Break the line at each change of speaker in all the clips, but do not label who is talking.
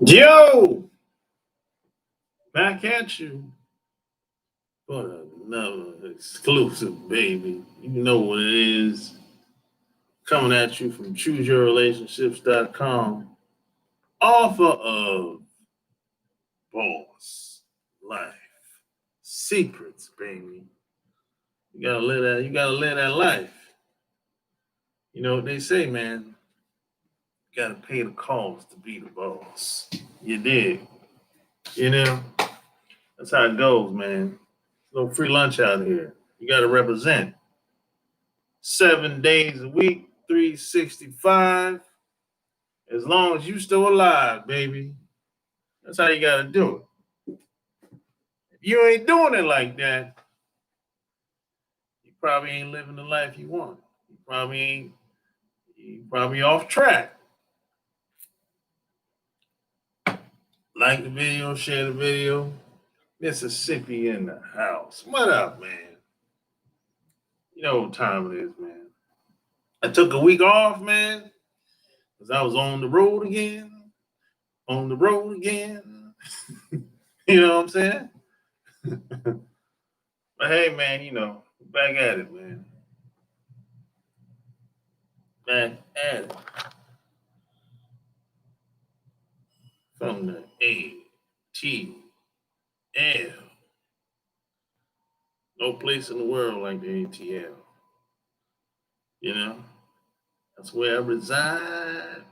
Yo, back at you for another exclusive, baby. You know what it is. Coming at you from chooseyourrelationships.com. Offer of boss life secrets, baby. You gotta live that life. You know what they say, man. You gotta pay the cost to be the boss. You did. You know? That's how it goes, man. No free lunch out here. You gotta represent. 7 days a week, 365. As long as you still alive, baby. That's how you gotta do it. If you ain't doing it like that, you probably ain't living the life you want. You probably off track. Like the video, share the video. Mississippi in the house. What up, man? You know what time it is, man. I took a week off, man, because I was on the road again. On the road again. You know what I'm saying? But hey, man, back at it, man. Back at it. From the ATL. No place in the world like the ATL. You know? That's where I reside.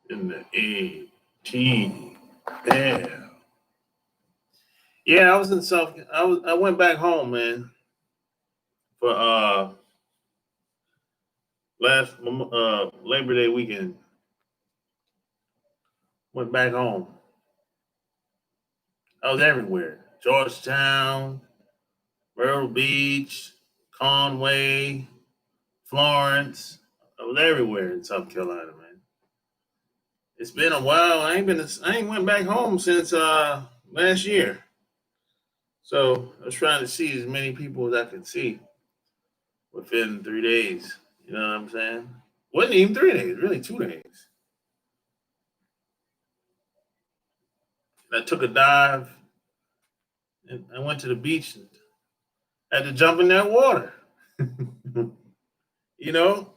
In the ATL. Yeah, I was in South. I went back home, man, for last Labor Day weekend. Went back home. I was everywhere. Georgetown, Myrtle Beach, Conway, Florence. I was everywhere in South Carolina, man. It's been a while. I ain't went back home since last year. So I was trying to see as many people as I could see within 3 days. You know what I'm saying? Wasn't even 3 days, really 2 days. And I took a dive and I went to the beach and had to jump in that water. you know?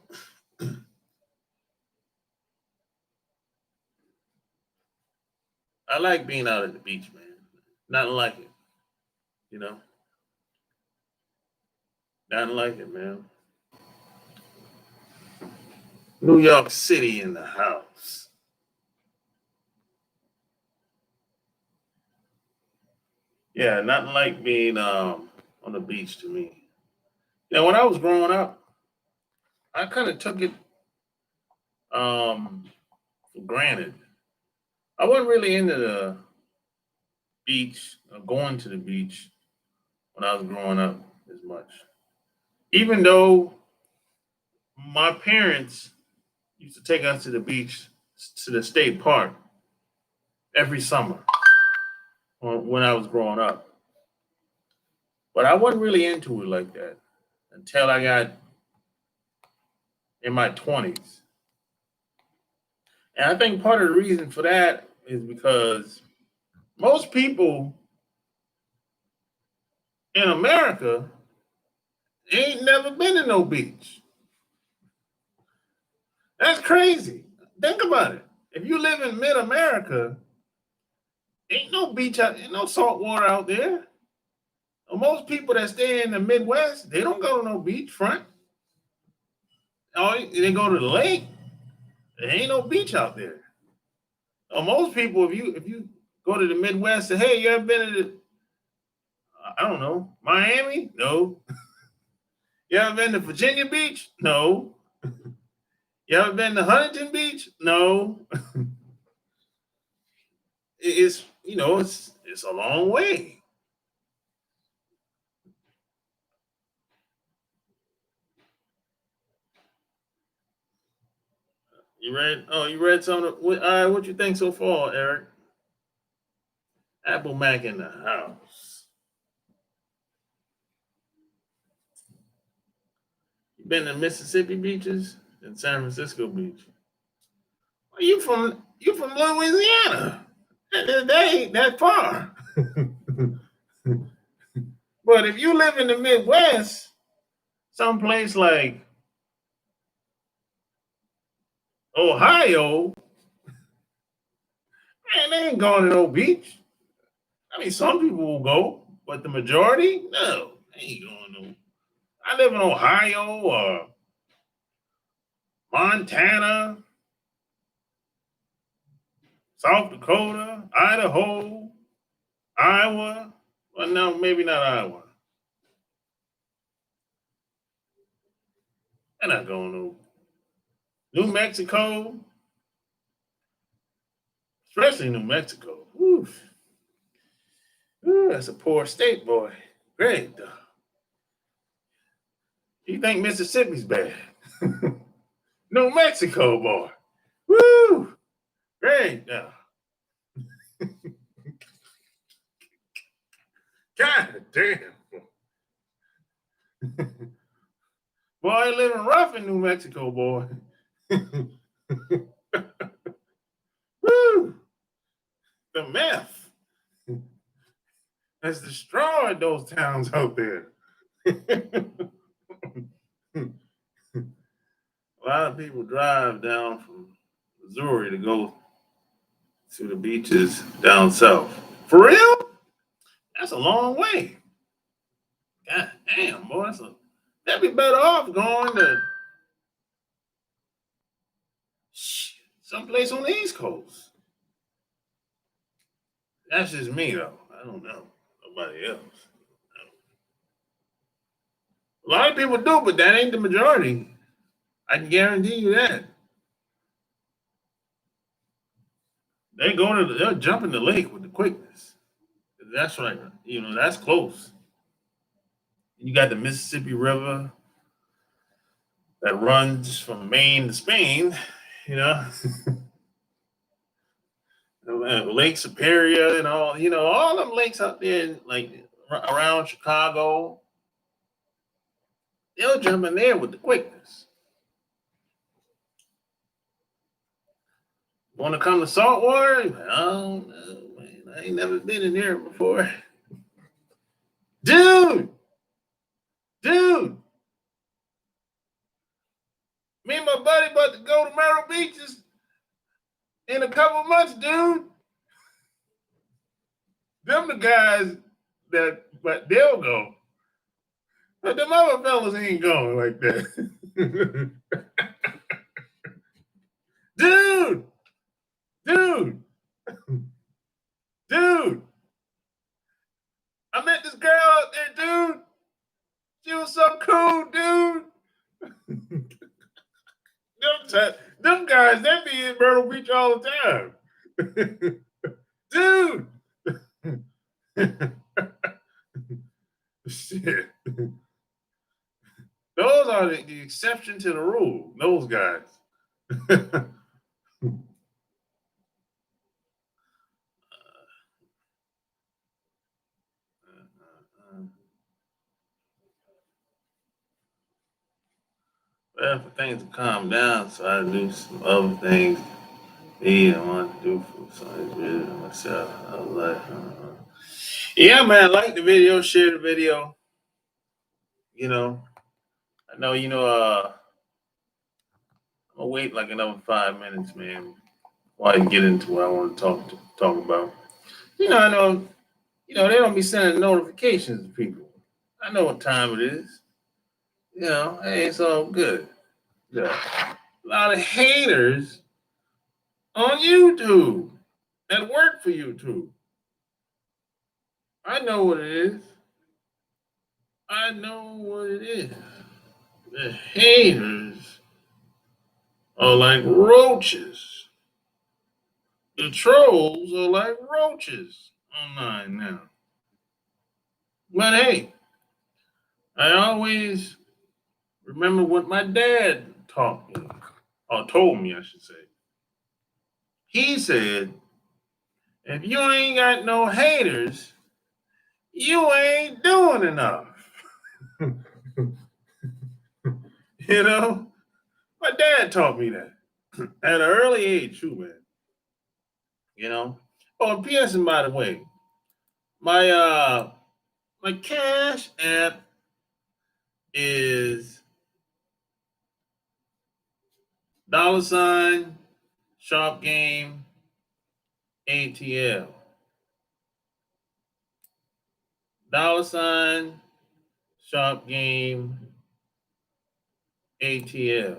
I like being out at the beach, man. Nothing like it. You know? Nothing like it, man. New York City in the house. Yeah, nothing like being on the beach to me. When I was growing up, I kind of took it for granted. I wasn't really into the beach or going to the beach when I was growing up as much. Even though my parents used to take us to the beach, to the state park every summer when I was growing up. But I wasn't really into it like that until I got in my 20s. And I think part of the reason for that is because most people in America ain't never been to no beach. That's crazy. Think about it. If you live in mid America, ain't no beach out, ain't no salt water out there. Most people that stay in the Midwest, they don't go to no beachfront. Oh, they go to the lake. There ain't no beach out there. Most people, if you go to the Midwest, say, hey, you ever been to the, I don't know, Miami? No. You ever been to Virginia Beach? No. You ever been to Huntington Beach? No. It's a long way. You read? Oh, you read something? All right, what you think so far, Eric? Apple Mac in the house. You been to Mississippi beaches and San Francisco beach? Well, you from Louisiana? That ain't that far. But if you live in the Midwest, someplace like Ohio, man, they ain't going to no beach. I mean, some people will go, but the majority, no, they ain't going no. I live in Ohio or Montana, South Dakota, Idaho, Iowa. Well, no, maybe not Iowa. They're not going no. New Mexico, especially New Mexico. Oof. Ooh, that's a poor state, boy. Great, though. You think Mississippi's bad? New Mexico, boy. Woo! Great, though. God damn. Boy, they living rough in New Mexico, boy. Woo! The meth has destroyed those towns out there. A lot of people drive down from Missouri to go to the beaches down south. For real? That's a long way. God damn, boy. That'd be better off going to someplace on the East Coast. That's just me, though. I don't know. Nobody else. A lot of people do, but that ain't the majority. I can guarantee you that. They'll jump in the lake with the quickness. That's right. That's close. You got the Mississippi River that runs from Maine to Spain, you know. Lake Superior and all them lakes out there, like around Chicago, they'll jump in there with the quickness. Want to come to saltwater? I don't know, man. I ain't never been in there before. Dude, me and my buddy about to go to Myrtle Beaches in a couple months, dude. Them the guys but they'll go. But them other fellas ain't going like that. Dude. I met this girl out there, dude. She was so cool, dude. them guys, they be in Myrtle Beach all the time. Dude. Shit. Those are the exception to the rule. Those guys. Well, for things to calm down, so I do some other things I want to do for something really myself. I was like, yeah, man, like the video, share the video. I know, I'm gonna wait like another 5 minutes, man, before I can get into what I want to talk about. I know, they don't be sending notifications to people. I know what time it is. Hey, it's all good. Yeah. A lot of haters on YouTube that work for YouTube. I know what it is. The haters are like roaches. The trolls are like roaches online now. But hey, I always remember what my dad taught me or told me, I should say. He said, if you ain't got no haters, you ain't doing enough. You know, my dad taught me that at an early age, too, man. You know. Oh, P.S. and by the way, my Cash app is $ Sharp Game ATL. $ Sharp Game ATL.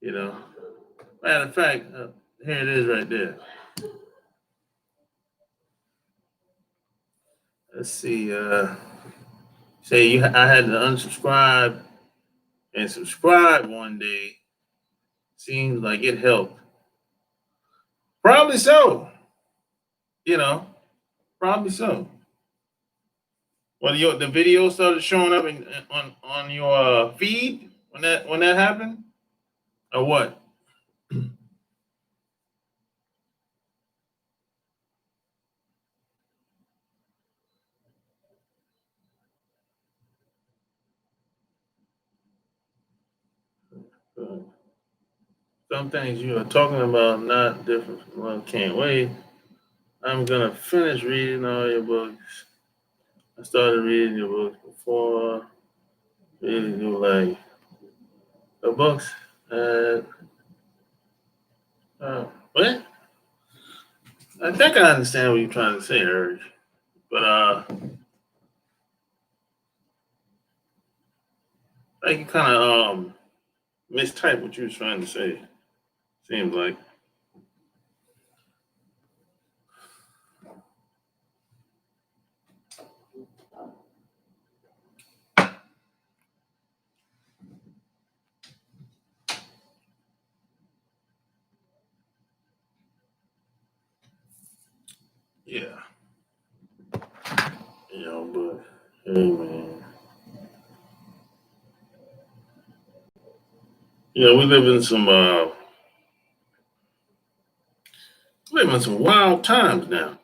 You know. Matter of fact, here it is right there. Let's see. Say I had to unsubscribe and subscribe one day. Seems like it helped. Probably so. You know, probably so. Well, the video started showing up on your feed when that happened, or what? Some things you are talking about not different. Well, can't wait. I'm gonna finish reading all your books. I started reading your books before. Really do like the books. What? I think I understand what you're trying to say, Urge. But I think you kind of mistyped what you was trying to say. Seems like. Yeah. You know, but hey man. Yeah, we live in some wild times now.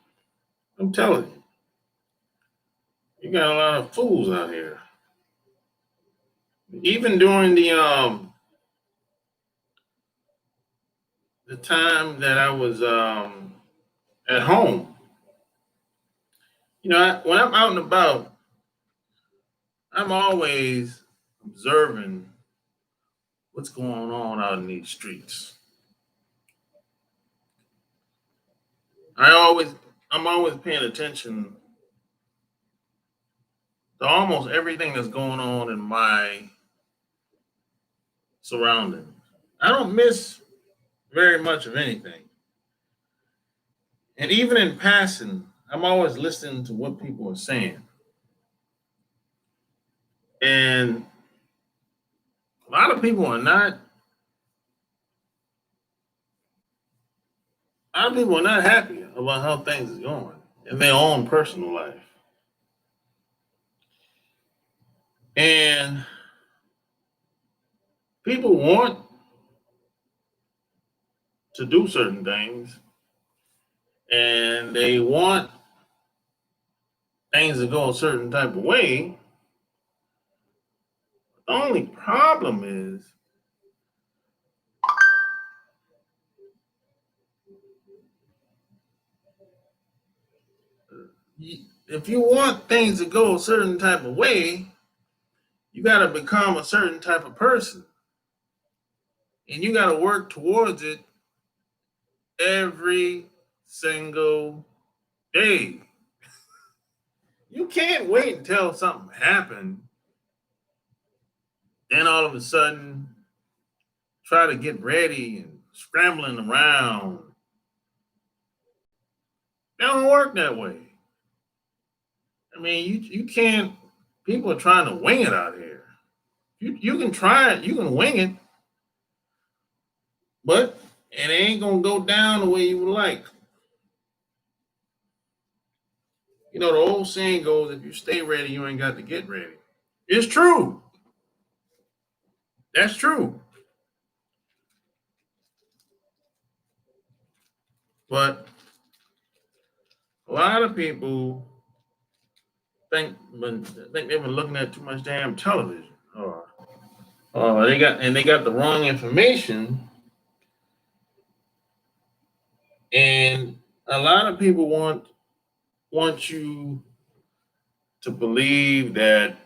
I'm telling you. You got a lot of fools out here. Even during the time that I was at home, when I'm out and about, I'm always observing what's going on out in these streets. I always I'm always paying attention to almost everything that's going on in my surroundings. I don't miss very much of anything. And even in passing, I'm always listening to what people are saying. And a lot of people are not a lot of people are not happy about how things are going in their own personal life. And people want to do certain things and they want things to go a certain type of way. The only problem is if you want things to go a certain type of way, you got to become a certain type of person and you got to work towards it every single day. You can't wait until something happened, then all of a sudden try to get ready and scrambling around. It don't work that way. I mean, you can't. People are trying to wing it out here. You can try it, you can wing it, but it ain't gonna go down the way you would like. You know, the old saying goes, if you stay ready, you ain't got to get ready. It's true. That's true. But a lot of people think they've been looking at too much damn television, or they got the wrong information, and a lot of people want you to believe that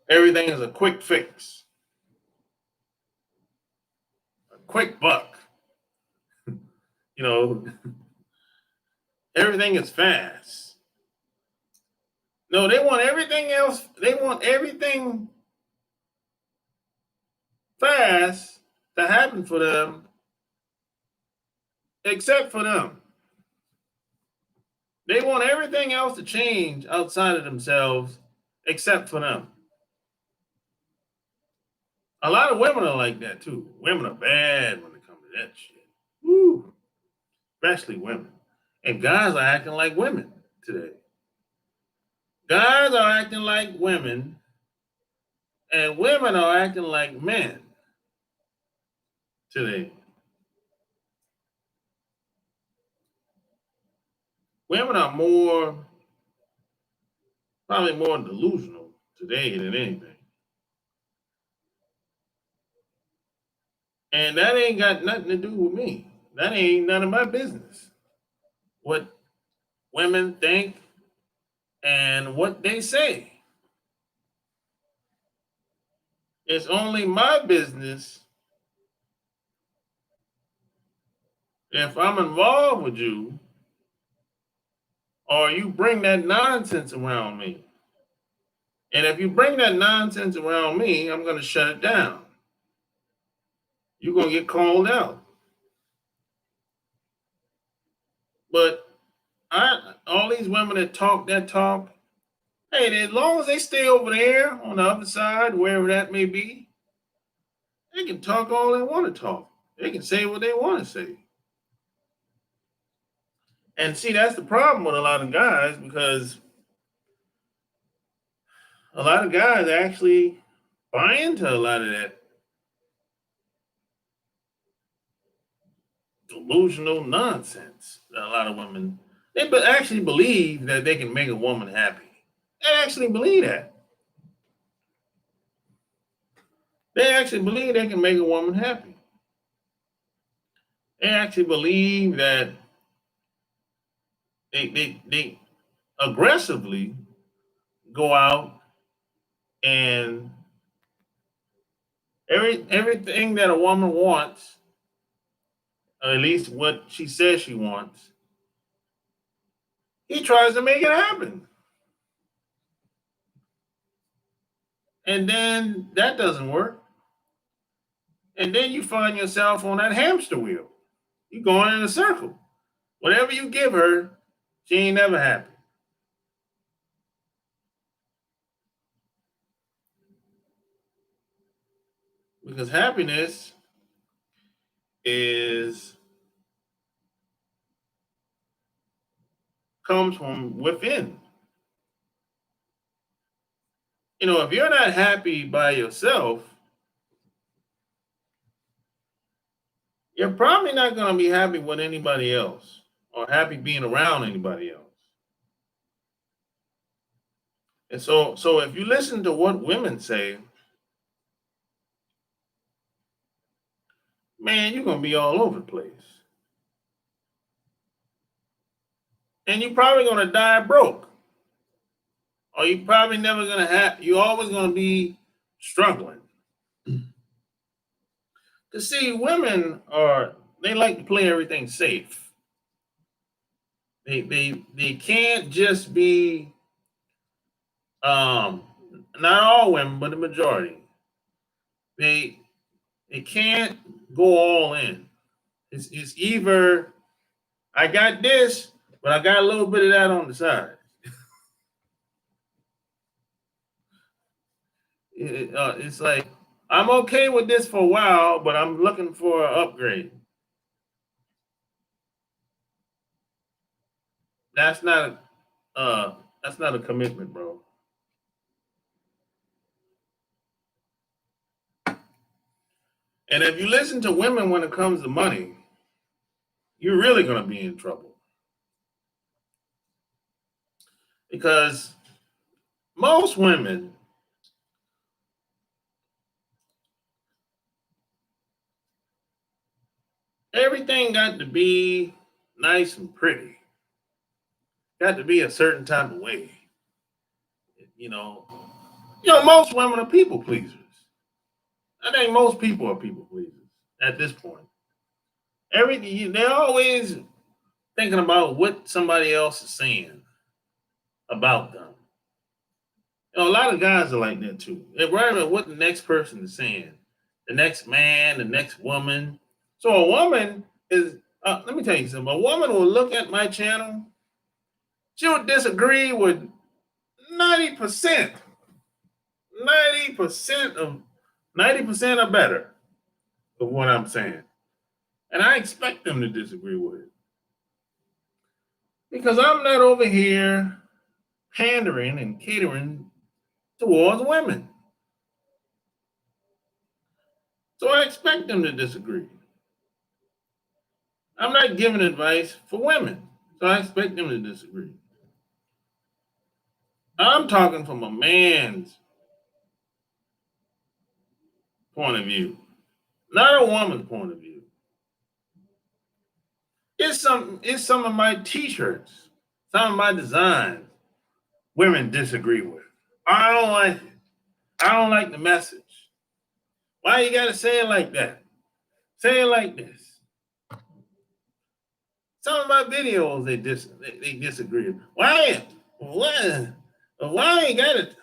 everything is a quick fix, a quick buck. You know, everything is fast. No, they want everything else. They want everything fast to happen for them, except for them. They want everything else to change outside of themselves, except for them. A lot of women are like that too. Women are bad when it comes to that shit. Woo. Especially women. And guys are acting like women today. Guys are acting like women, and women are acting like men today. Women are probably more delusional today than anything. And that ain't got nothing to do with me. That ain't none of my business. What women think and what they say. It's only my business if I'm involved with you or you bring that nonsense around me. And if you bring that nonsense around me, I'm going to shut it down. You're going to get called out. But all these women that talk, hey, as long as they stay over there on the other side, wherever that may be, they can talk all they want to talk. They can say what they want to say. And see, that's the problem with a lot of guys, because a lot of guys actually buy into a lot of that delusional nonsense. A lot of women, actually believe that they can make a woman happy. They actually believe that. They actually believe they can make a woman happy. They actually believe that they aggressively go out and everything that a woman wants, or at least what she says she wants, he tries to make it happen. And then that doesn't work. And then you find yourself on that hamster wheel. You're going in a circle. Whatever you give her, she ain't never happy. Because happiness is comes from within. You know, if you're not happy by yourself, you're probably not going to be happy with anybody else or happy being around anybody else. And so if you listen to what women say, man, you're going to be all over the place. And you're probably going to die broke. Or you're probably never going to you're always going to be struggling. To see, women they like to play everything safe. They can't just be, not all women, but the majority. They can't go all in. It's either I got this, but I got a little bit of that on the side. It's like, I'm okay with this for a while, but I'm looking for an upgrade. That's not a commitment, bro. And if you listen to women when it comes to money, you're really going to be in trouble. Because most women, everything got to be nice and pretty. Got to be a certain type of way. You know, most women are people pleasers. I think most people are people pleasers at this point. They're always thinking about what somebody else is saying about them. A lot of guys are like that too. They're worried about what the next person is saying, the next man, the next woman. So a woman is. Let me tell you something. A woman will look at my channel. She'll disagree with 90%. 90% or better of what I'm saying. And I expect them to disagree with it. Because I'm not over here pandering and catering towards women. So I expect them to disagree. I'm not giving advice for women. So I expect them to disagree. I'm talking from a man's point of view, not a woman's point of view. It's some of my t-shirts, some of my designs women disagree with. I don't like it. I don't like the message. Why you gotta say it like that? Say it like this. Some of my videos they disagree. Why you gotta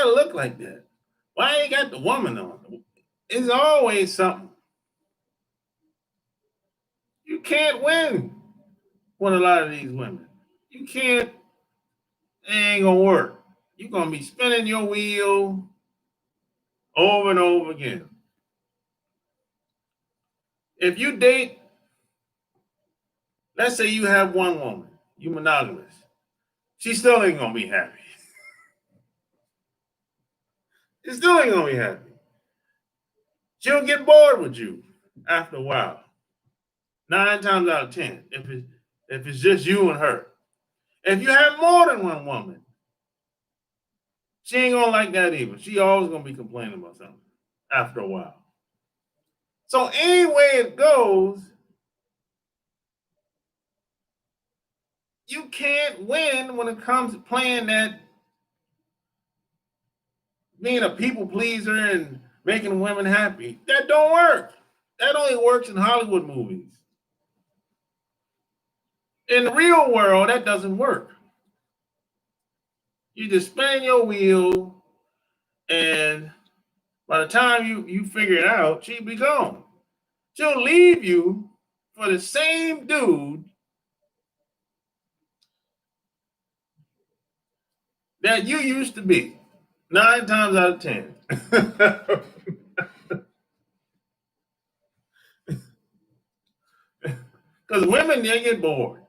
look like that? Why you got the woman on? It's always something. You can't win with a lot of these women. You can't. It ain't gonna work. You're gonna be spinning your wheel over and over again. If you date, let's say you have one woman, you monogamous, she still ain't gonna be happy. She still ain't gonna be happy. She'll get bored with you after a while. 9 times out of 10, if it's just you and her. If you have more than one woman, she ain't gonna like that either. She always gonna be complaining about something after a while. So any way it goes, you can't win when it comes to playing that, being a people pleaser and making women happy. That don't work. That only works in Hollywood movies. In the real world, that doesn't work. You just spin your wheel, and by the time you figure it out, she'll be gone. She'll leave you for the same dude that you used to be. 9 times out of 10. Because women, they get bored.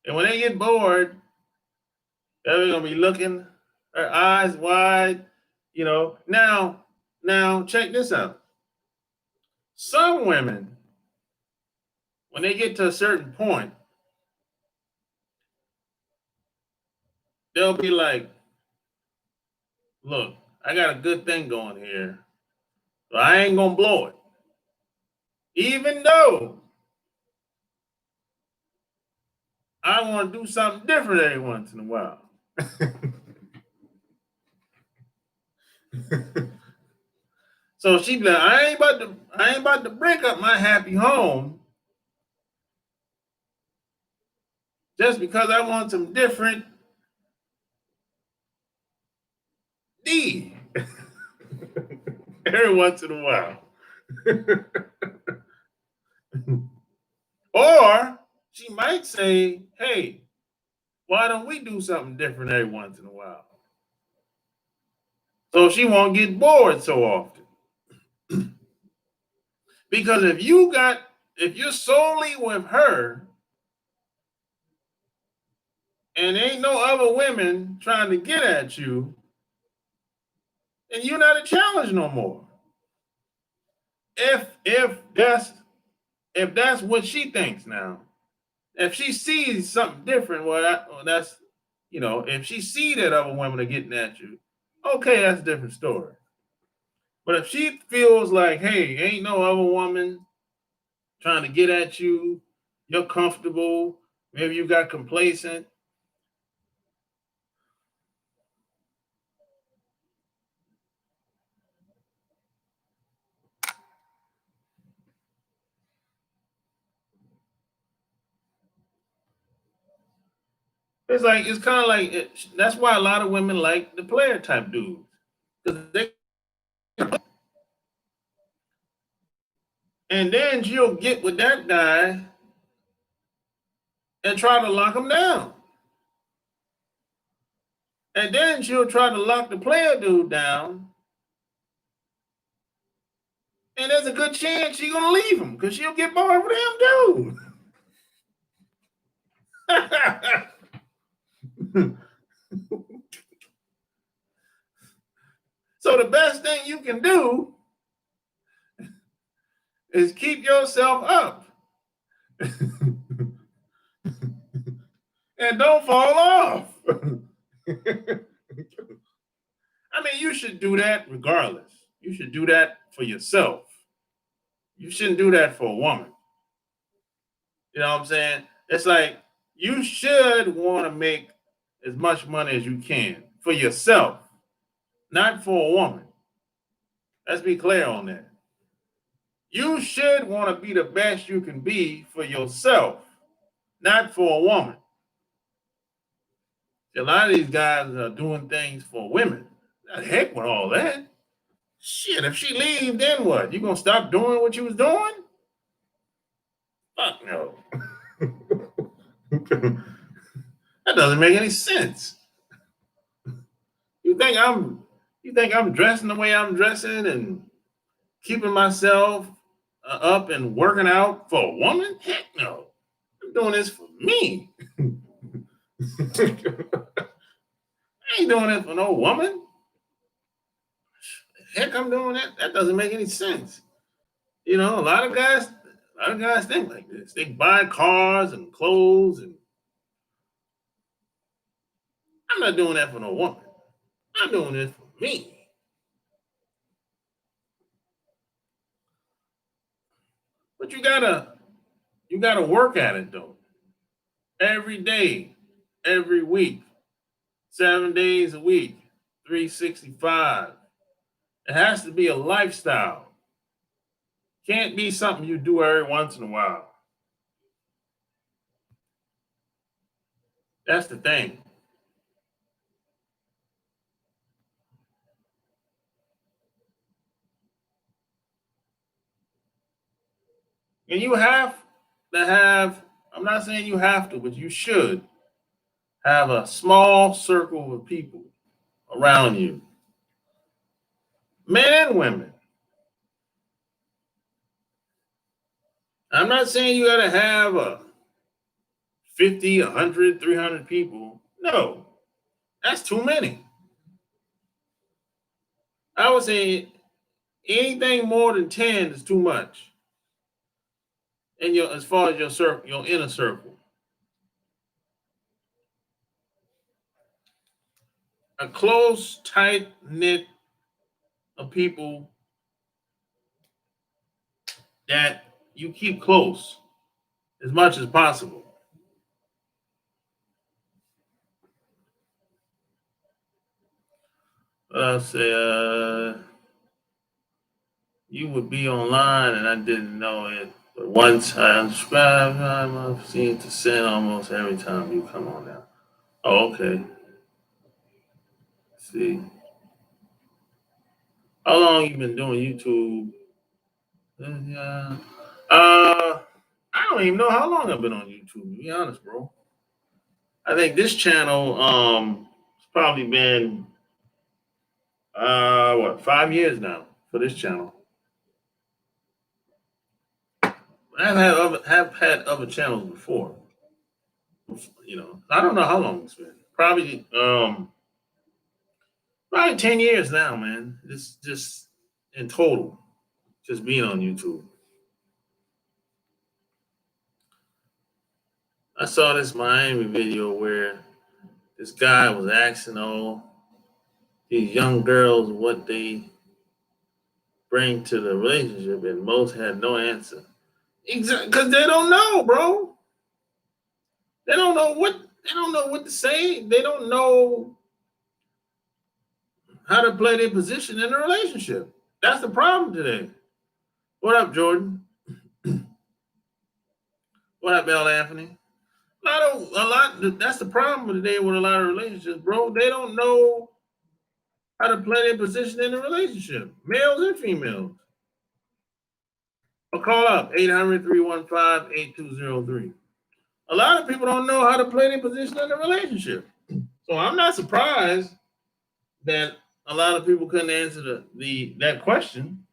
And when they get bored, they're going to be looking, their eyes wide, Now, check this out. Some women, when they get to a certain point, they'll be like, look, I got a good thing going here, so I ain't going to blow it. Even though I want to do something different every once in a while. So she be like, I ain't about to break up my happy home just because I want some different D every once in a while. Or she might say, hey, why don't we do something different every once in a while? So she won't get bored so often. Because if you're solely with her and ain't no other women trying to get at you, then you're not a challenge no more. if that's what she thinks now, if she sees something different, well, that's if she see that other women are getting at you, okay, that's a different story. But if she feels like, hey, ain't no other woman trying to get at you, you're comfortable, maybe you got complacent. It's kind of like that's why a lot of women like the player type dudes because they and then she'll get with that guy and try to lock him down. And then she'll try to lock the player dude down. And there's a good chance she's gonna leave him because she'll get bored with him too. So the best thing you can do is keep yourself up. And don't fall off. I mean, you should do that regardless. You should do that for yourself. You shouldn't do that for a woman. You know what I'm saying? It's like you should want to make as much money as you can for yourself, not for a woman. Let's be clear on that. You should want to be the best you can be for yourself, not for a woman. A lot of these guys are doing things for women. The heck with all that. Shit, if she leaves, then what? You gonna stop doing what you was doing? Fuck no. That doesn't make any sense. You think I'm dressing the way I'm dressing and keeping myself up and working out for a woman? Heck no. I'm doing this for me. I ain't doing it for no woman. Heck, I'm doing that. That doesn't make any sense. A lot of guys think like this. They buy cars and clothes, and I'm not doing that for no woman. I'm doing this for me. But you gotta work at it though. Every day, every week, 7 days a week, 365. It has to be a lifestyle. Can't be something you do every once in a while. That's the thing. And you have to have, I'm not saying you have to, but you should have a small circle of people around you, men and women. I'm not saying you got to have a 50, 100, 300 people. No, that's too many. I would say anything more than 10 is too much. And as far as your circle, your inner circle, a close, tight knit of people that you keep close as much as possible. I'll say, you would be online and I didn't know it. But once I unsubscribe, I've seen to send almost every time you come on now. Oh, okay. See. How long you been doing YouTube? Yeah. I don't even know how long I've been on YouTube, to be honest, bro. I think this channel it's probably been 5 years now for this channel. Have had other channels before. I don't know how long it's been. Probably 10 years now, man. This just in total. just being on YouTube. I saw this Miami video where this guy was asking all these young girls what they bring to the relationship, and most had no answer. Exactly, because they don't know, bro. They don't know what to say. They don't know how to play their position in a relationship. That's the problem today. What up, Jordan? What up, Bell Anthony? That's the problem today with a lot of relationships, bro. They don't know how to play their position in a relationship, males and females. Or call up 800-315-8203. A lot of people don't know how to play their position in a relationship. So I'm not surprised that a lot of people couldn't answer that question.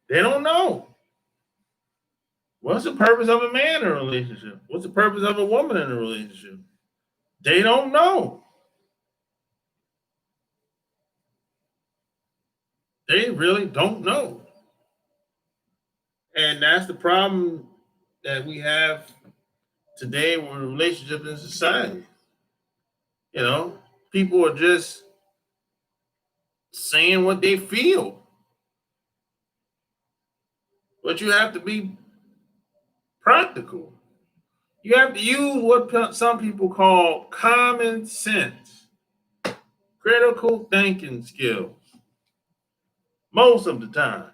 They don't know. What's the purpose of a man in a relationship? What's the purpose of a woman in a relationship? They don't know. They really don't know. And that's the problem that we have today with relationships in society. You know, people are just saying what they feel. But you have to be practical. You have to use what some people call common sense, critical thinking skills, most of the time.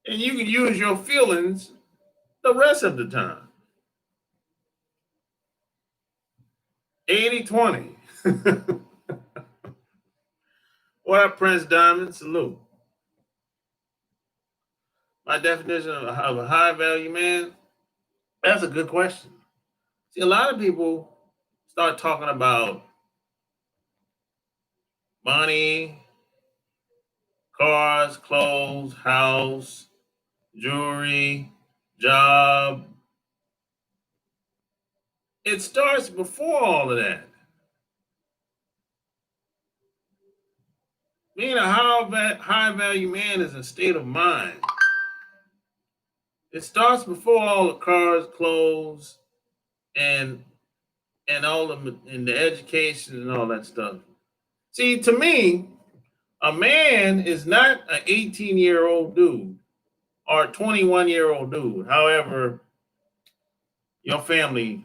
And you can use your feelings the rest of the time. 80-20. What up, Prince Diamond? Salute. My definition of a high value man, that's a good question. See, a lot of people start talking about money, cars, clothes, house, jewelry, job. It starts before all of that. Being a high value man is a state of mind. It starts before all the cars, clothes, and all of the education and all that stuff. See, to me, a man is not an 18-year-old dude or a 21-year-old dude. However, your family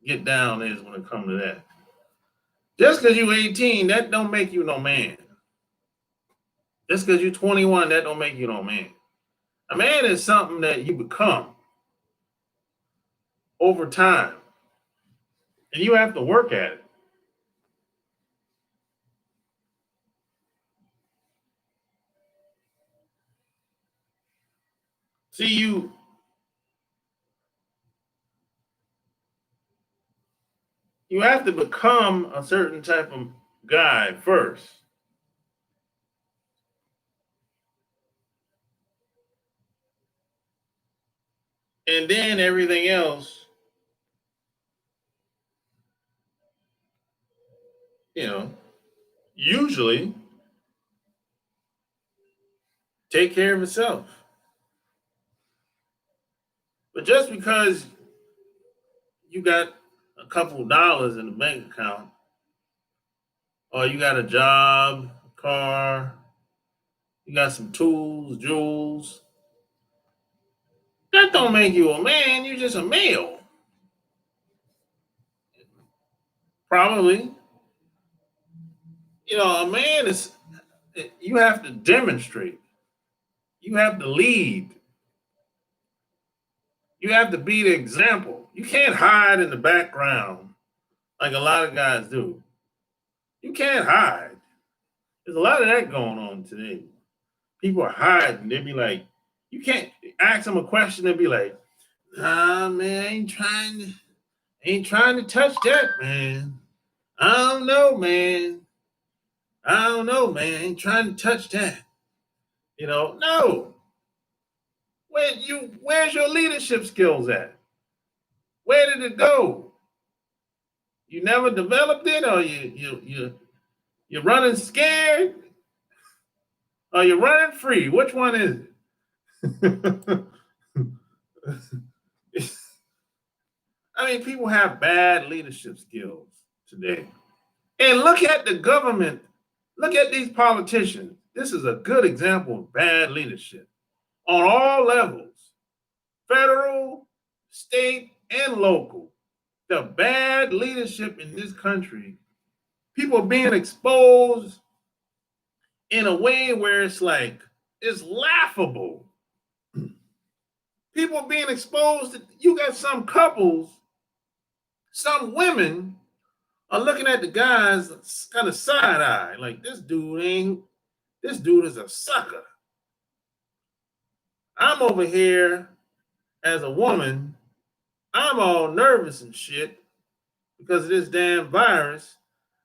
get down is when it comes to that. Just because you're 18, that don't make you no man. Just because you're 21, that don't make you no man. A man is something that you become over time, and you have to work at it. See, you have to become a certain type of guy first. And then everything else, you know, usually take care of itself. But just because you got a couple dollars in the bank account, or you got a job, a car, you got some tools, jewels, that don't make you a man. You're just a male. Probably. You know, a man is, you have to demonstrate. You have to lead. You have to be the example. You can't hide in the background like a lot of guys do. You can't hide. There's a lot of that going on today. People are hiding. They be like, you can't ask them a question and be like, nah, man, ain't trying to touch that, man. I don't know, man. I don't know, man. Ain't trying to touch that. You know, no. Where's your leadership skills at? Where did it go? You never developed it, or you're running scared? Are you running free? Which one is it? I mean, people have bad leadership skills today. And look at the government. Look at these politicians. This is a good example of bad leadership on all levels, federal, state, and local. The bad leadership in this country, people are being exposed in a way where it's like, it's laughable. People are being exposed. You got some couples, some women are looking at the guys kind of side eye, like this dude is a sucker. I'm over here as a woman, I'm all nervous and shit because of this damn virus.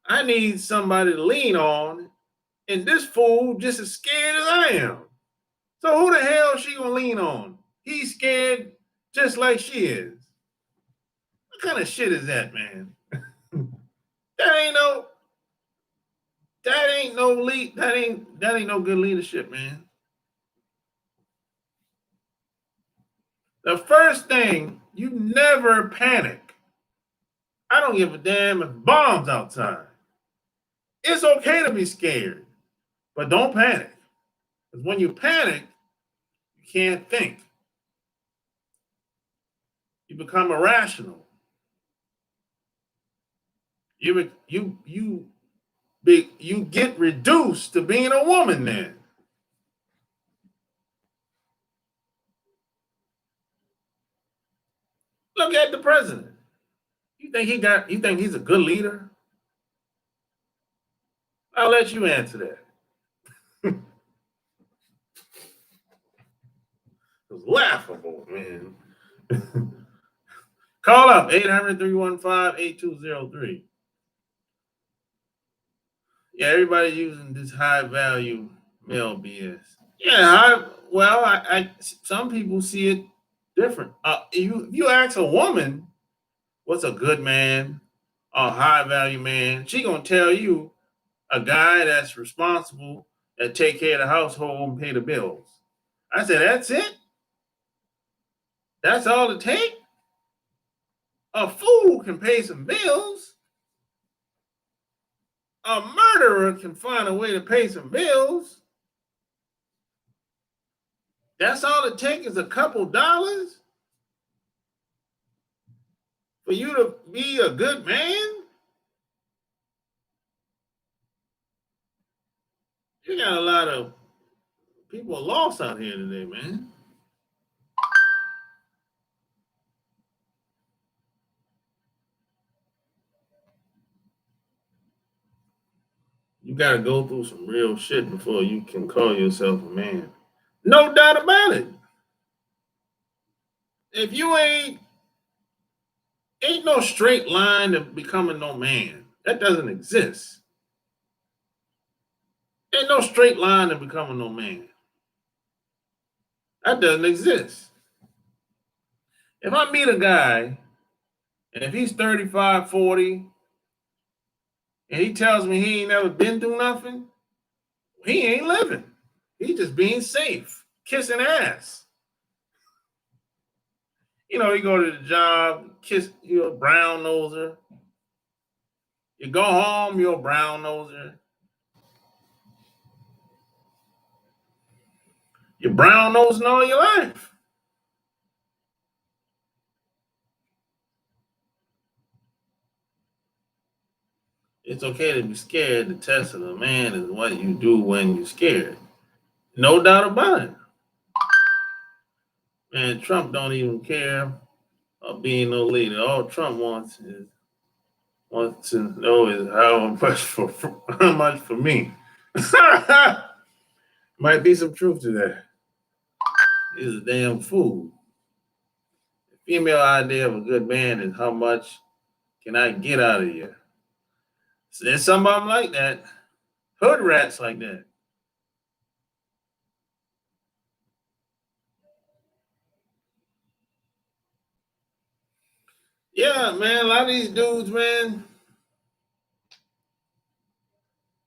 I need somebody to lean on, and this fool just as scared as I am. So who the hell is she gonna lean on? He's scared just like she is. What kind of shit is that, man? that ain't no that ain't no good leadership, man. The first thing, you never panic. I don't give a damn if bombs outside. It's okay to be scared, but don't panic. Because when you panic, you can't think. You become irrational. You get reduced to being a woman then. Look at the president. You think he's a good leader? I'll let you answer that. It was laughable, man. Call up 800-315-8203. Yeah, everybody using this high value male BS. Yeah, some people see it different. You ask a woman what's a good man, a high value man, she gonna tell you a guy that's responsible, that take care of the household and pay the bills. I said, that's it? That's all it takes? A fool can pay some bills. A murderer can find a way to pay some bills. That's all it takes is a couple dollars for you to be a good man? You got a lot of people lost out here today, man. You got to go through some real shit before you can call yourself a man. No doubt about it. If you ain't no straight line to becoming no man. That doesn't exist. Ain't no straight line to becoming no man. That doesn't exist. If I meet a guy and if he's 35, 40, and he tells me he ain't never been through nothing, he ain't living. He just being safe, kissing ass. You know, you go to the job, kiss, you're a brown noser. You go home, you're a brown noser. You're brown nosing all your life. It's okay to be scared. The test of a man is what you do when you're scared. No doubt about it. Man, Trump don't even care of being no leader. All Trump wants to know is how much for me. Might be some truth to that. He's a damn fool. The female idea of a good man is how much can I get out of you? There's some of them like that. Hood rats like that. Yeah, man, a lot of these dudes, man,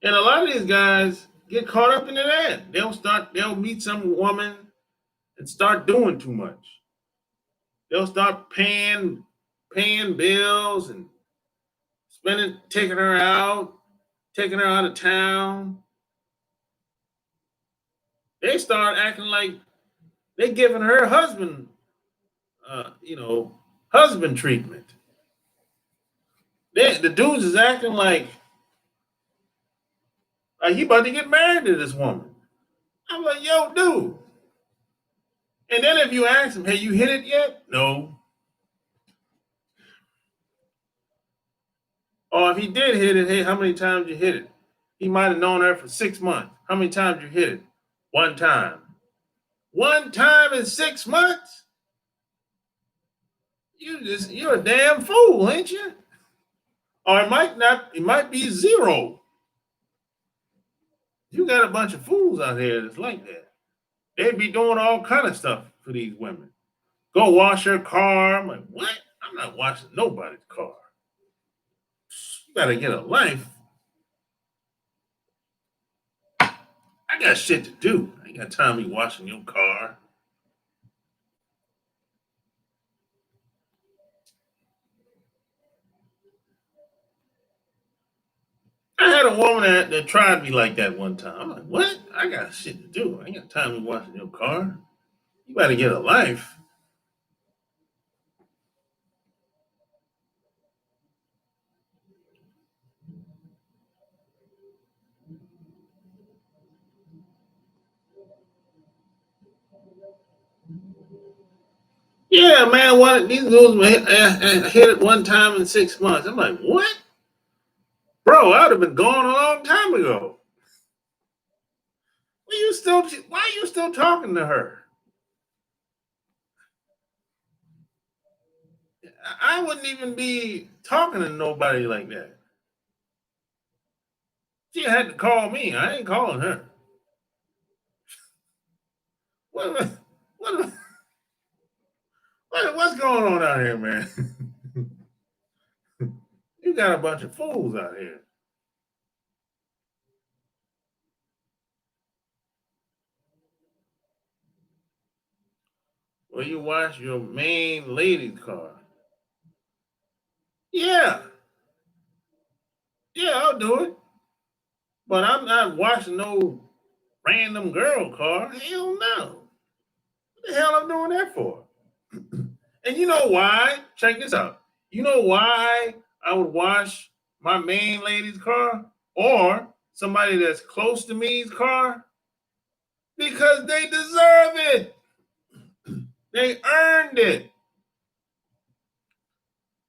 and a lot of these guys, get caught up in that. They'll meet some woman and start doing too much. They'll start paying bills and taking her out of town. They start acting like they giving her husband, you know, husband treatment. The dudes is acting like he about to get married to this woman. I'm like, yo, dude. And then if you ask him, hey, you hit it yet? No. Or if he did hit it, hey, how many times you hit it? He might have known her for 6 months. How many times you hit it? One time. One time in 6 months? You're a damn fool, ain't you? Or it might be zero. You got a bunch of fools out here that's like that. They'd be doing all kind of stuff for these women. Go wash her car. I'm like, what? I'm not washing nobody's car. You gotta get a life. I got shit to do. I ain't got time to be washing your car. I had a woman that tried me like that one time. I'm like, what? I got shit to do. I ain't got time to be washing your car. You better get a life. Yeah, man. These dudes hit it one time in 6 months. I'm like, what? Bro, I would have been gone a long time ago. Why are you still talking to her? I wouldn't even be talking to nobody like that. She had to call me. I ain't calling her. What, what, what's going on out here, man? You got a bunch of fools out here. Well, you wash your main lady's car. Yeah, yeah, I'll do it. But I'm not washing no random girl car. Hell no. What the hell I'm doing that for? And you know why? Check this out. You know why I would wash my main lady's car or somebody that's close to me's car? Because they deserve it. They earned it.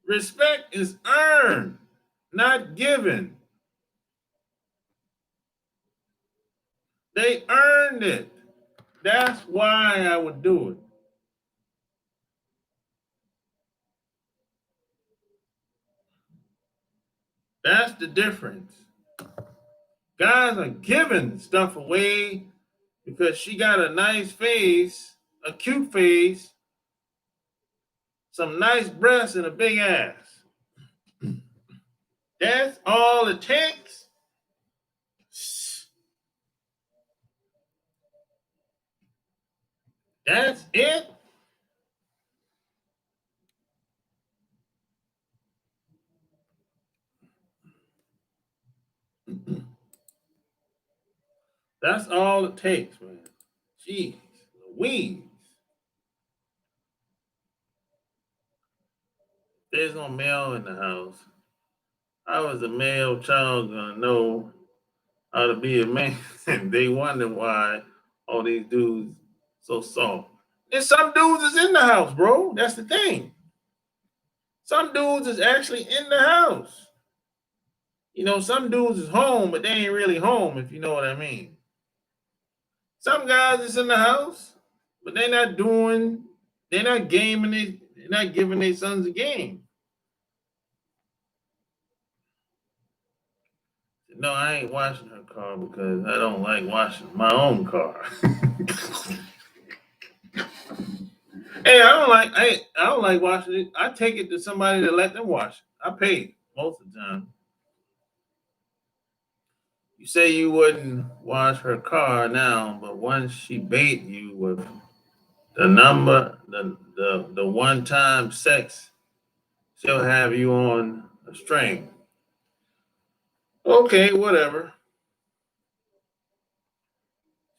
Respect is earned, not given. They earned it. That's why I would do it. That's the difference. Guys are giving stuff away because she got a nice face, a cute face, some nice breasts, and a big ass. That's all it takes. That's it. That's all it takes, man. Jeez, Louise. There's no male in the house. How is a male child gonna know how to be a man? And they wonder why all these dudes so soft. And some dudes is in the house, bro. That's the thing. Some dudes is actually in the house. You know, some dudes is home, but they ain't really home, if you know what I mean. Some guys is in the house, but they're not gaming they're not giving their sons a game. No, I ain't washing her car because I don't like washing my own car. Hey, I don't like washing it. I take it to somebody to let them wash it. I pay most of the time. You say you wouldn't wash her car now, but once she bait you with the one time sex, she'll have you on a string. Okay, whatever.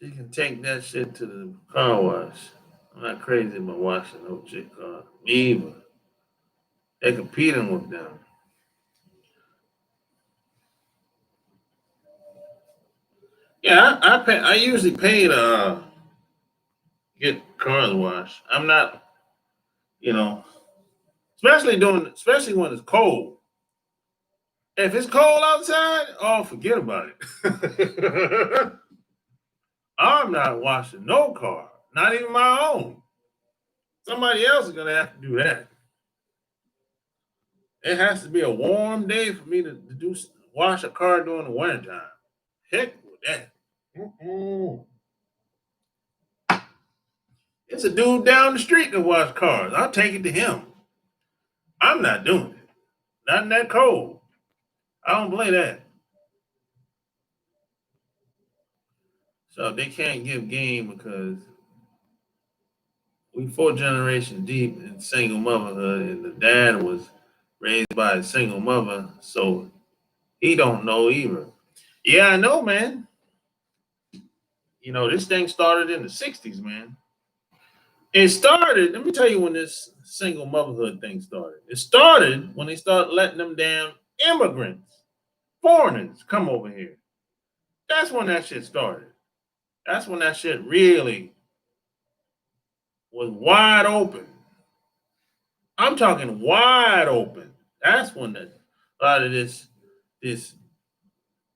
You can take that shit to the car wash. I'm not crazy about washing no chick car. Me either. They're competing with them. Yeah, I usually pay to get cars washed. I'm not, you know, especially when it's cold. If it's cold outside, oh, forget about it. I'm not washing no car, not even my own. Somebody else is gonna have to do that. It has to be a warm day for me to wash a car during the winter time. Heck with that. Mm-mm. It's a dude down the street that wash cars. I'll take it to him. I'm not doing it. Not in that cold. I don't play that. So they can't give game because we 4 generations deep in single motherhood, and the dad was raised by a single mother, so he don't know either. Yeah, I know, man. This thing started in the '60s, man. It started. Let me tell you when this single motherhood thing started. It started when they started letting them damn immigrants, foreigners, come over here. That's when that shit started. That's when that shit really was wide open. I'm talking wide open. That's when a lot of this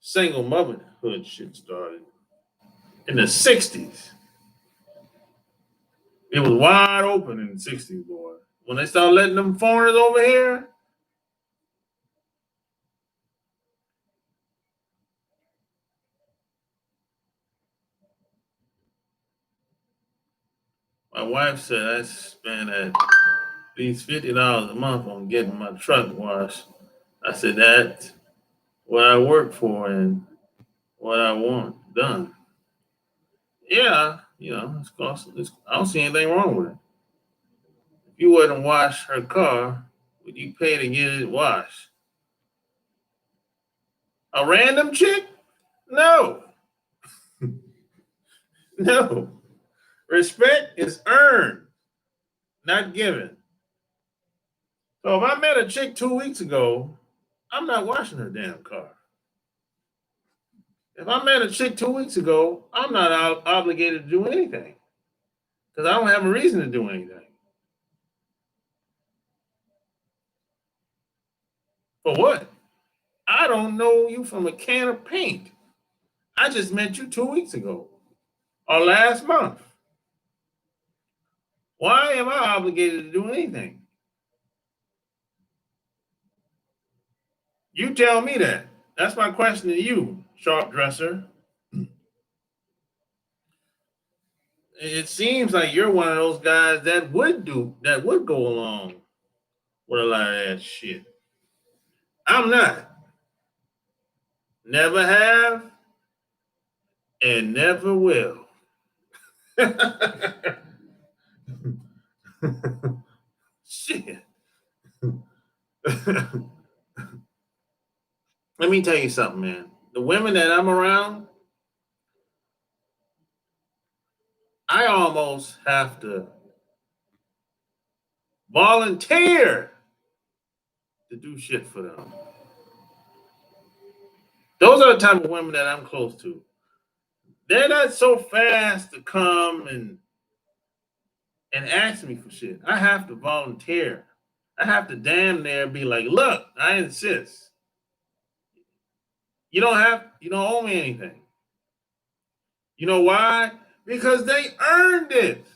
single motherhood shit started in the '60s. It was wide open in the '60s, boy. When they started letting them foreigners over here, my wife said I spent at least $50 a month on getting my truck washed. I said that's what I work for and what I want done. Yeah, it's cost. I don't see anything wrong with it. If you wouldn't wash her car, would you pay to get it washed? A random chick? No, no. Respect is earned, not given. So if I met a chick 2 weeks ago, I'm not washing her damn car. If I met a chick 2 weeks ago, I'm not obligated to do anything because I don't have a reason to do anything. For what? I don't know you from a can of paint. I just met you 2 weeks ago or last month. Why am I obligated to do anything? You tell me that. That's my question to you, sharp dresser. It seems like you're one of those guys that would go along with a lot of that shit. I'm not. Never have and never will. Shit. Let me tell you something, man. The women that I'm around, I almost have to volunteer to do shit for them. Those are the type of women that I'm close to. They're not so fast to come and ask me for shit. I have to volunteer. I have to damn near be like, look, I insist. You don't owe me anything. You know why? Because they earned it.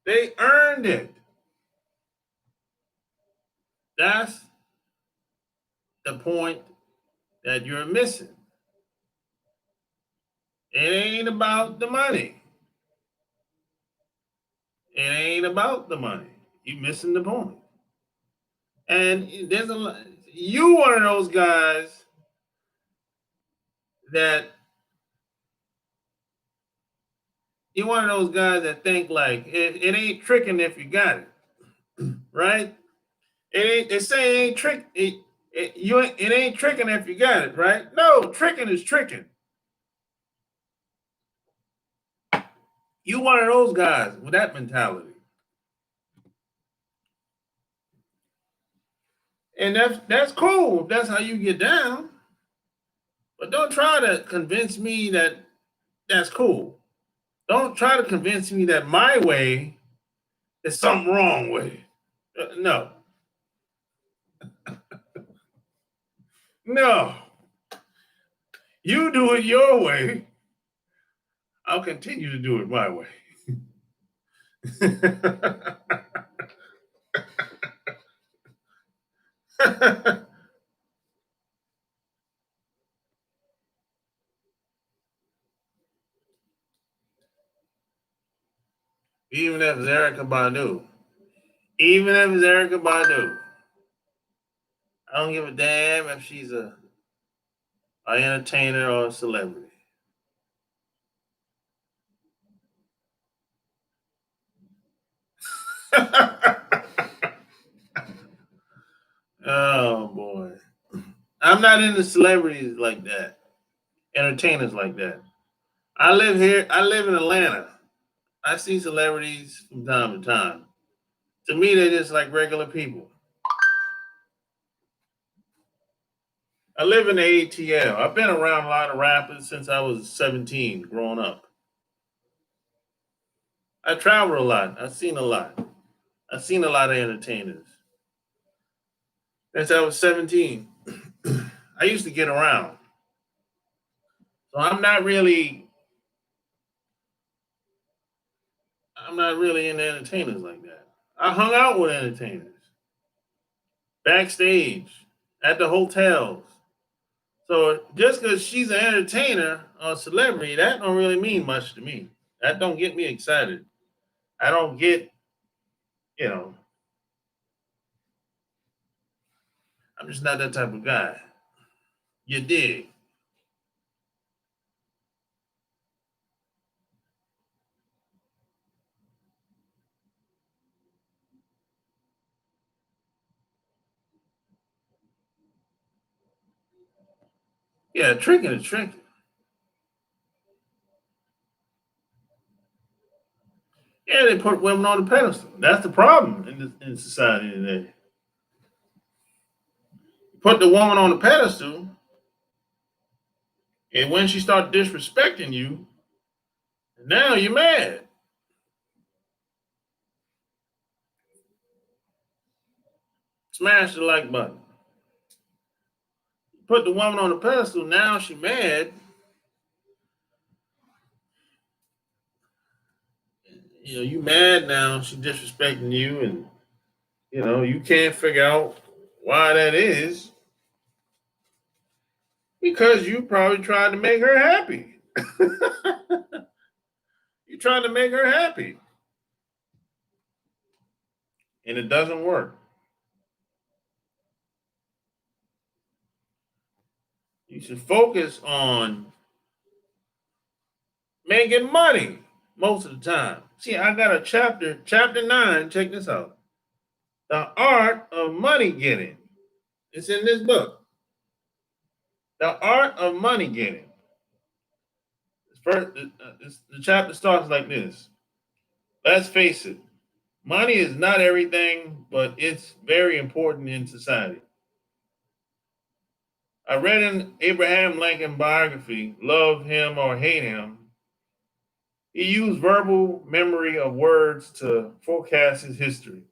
They earned it. That's the point that you're missing. It ain't about the money. It ain't about the money. You missing the point. And there's you one of those guys that you're one of those guys that think like it ain't tricking if you got it, right? It ain't. They say it ain't trick. It ain't tricking if you got it, right? No, tricking is tricking. You one of those guys with that mentality, and that's cool. If that's how you get down. But don't try to convince me that that's cool. Don't try to convince me that my way is something wrong with it. No, no. You do it your way. I'll continue to do it my way. Even if it's Erica Badu. Even if it's Erica Badu. I don't give a damn if she's an entertainer or a celebrity. Oh boy. I'm not into celebrities like that. Entertainers like that. I live here, I live in Atlanta. I see celebrities from time to time. To me, they're just like regular people. I live in the ATL. I've been around a lot of rappers since I was 17, growing up. I travel a lot. I've seen a lot. I've seen a lot of entertainers. Since I was 17, I used to get around. So I'm not really into entertainers like that. I hung out with entertainers backstage at the hotels. So just because she's an entertainer or a celebrity, that don't really mean much to me. That don't get me excited. I don't get, you know, I'm just not that type of guy. You dig? Yeah, tricking is tricking. Yeah, they put women on the pedestal. That's the problem in society today. Put the woman on the pedestal, and when she starts disrespecting you, now you're mad. Smash the like button. Put the woman on the pedestal, now she mad. You mad now, she disrespecting you, and you can't figure out why that is because you probably tried to make her happy. You trying to make her happy, and it doesn't work. You should focus on making money most of the time. See, I got a chapter 9. Check this out. The art of money getting. It's in this book. The art of money getting. The chapter starts like this. Let's face it, money is not everything, but it's very important in society. I read in Abraham Lincoln biography, Love Him or Hate Him, he used verbal memory of words to forecast his history.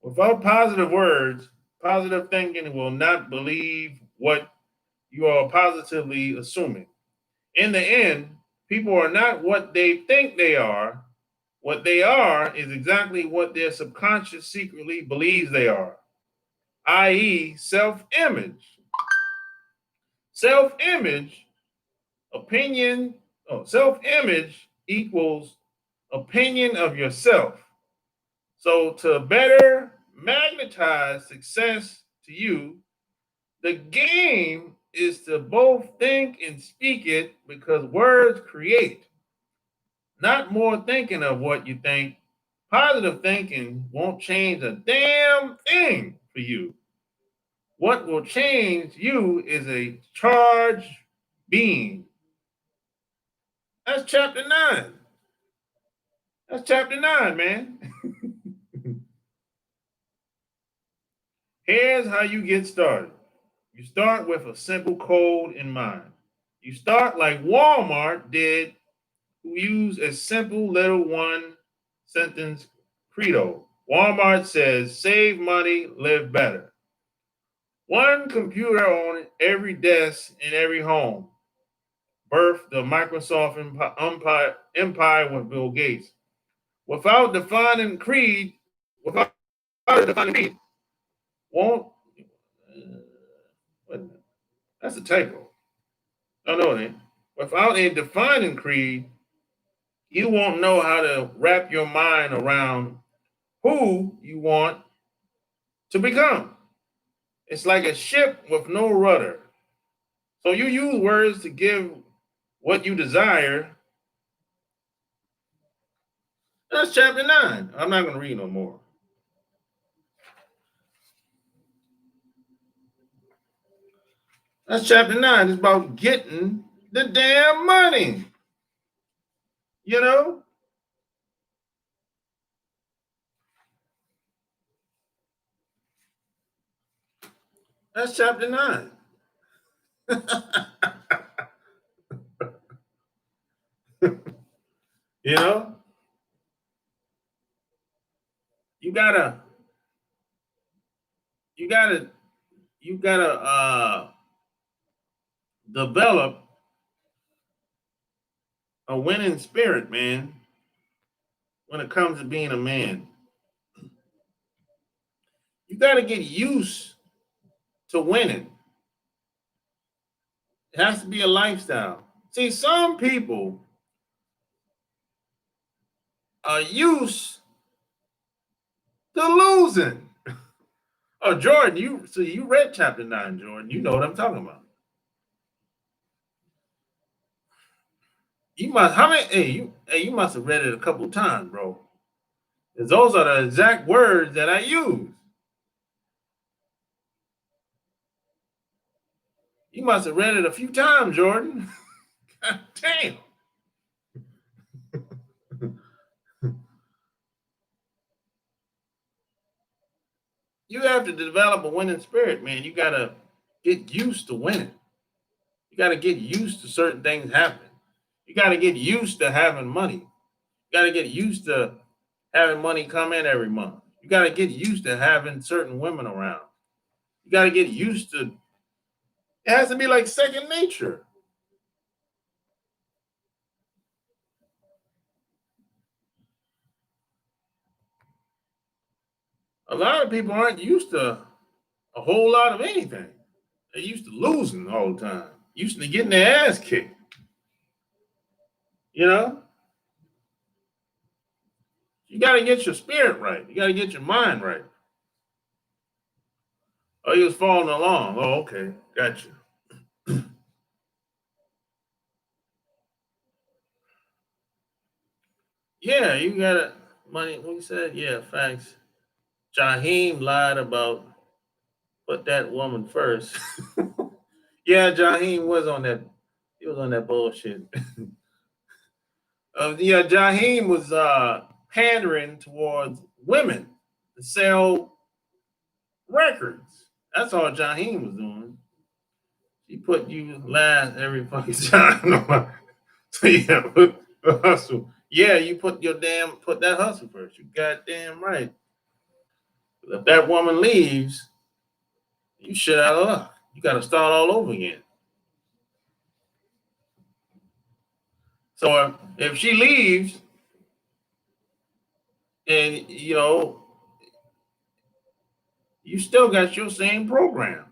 Without positive words, positive thinking will not believe what you are positively assuming. In the end, people are not what they think they are. What they are is exactly what their subconscious secretly believes they are, i.e., self image. Self image, opinion, self image equals opinion of yourself. So, to better magnetize success to you, the game is to both think and speak it because words create, not more thinking of what you think. Positive thinking won't change a damn thing for you. What will change you is a charged being. That's chapter 9. That's chapter 9, man. Here's how you get started. You start with a simple code in mind. You start like Walmart did, who used a simple little one sentence credo. Walmart says, save money, live better. One computer on every desk in every home. Birth the Microsoft empire with Bill Gates. Without defining creed, without defining creed, won't. Wait a minute. That's a typo. No, no, it ain't. Without a defining creed, you won't know how to wrap your mind around who you want to become. It's like a ship with no rudder. So you use words to give what you desire. That's chapter 9. I'm not going to read no more. That's chapter 9. It's about getting the damn money. You know? That's chapter 9. You know? You gotta, you gotta, you gotta develop a winning spirit, man, when it comes to being a man. You gotta get used to winning. It has to be a lifestyle. See, some people are used to losing. Oh, Jordan, you read chapter 9, Jordan. You know what I'm talking about. You must how many you must have read it a couple times, bro. Because those are the exact words that I use. You must have read it a few times, Jordan. God damn. You have to develop a winning spirit, man. You gotta get used to winning. You gotta get used to certain things happening. You gotta get used to having money. You gotta get used to having money come in every month. You gotta get used to having certain women around. You gotta get used to it has to be like second nature. A lot of people aren't used to a whole lot of anything. They're used to losing all the time, used to getting their ass kicked. You know, you got to get your spirit right. You got to get your mind right. Oh, you was following along. Oh, okay, gotcha. Yeah, you got to money. What you said? Yeah, facts. Jaheim lied about put that woman first. Yeah, Jaheim was on that. He was on that bullshit. Yeah, Jaheim was pandering towards women to sell records. That's all Jaheim was doing. He put you last every fucking time. So yeah, hustle. Yeah, you put that hustle first. You goddamn right. If that woman leaves, you shit out of luck. You got to start all over again. So if she leaves, and you still got your same program.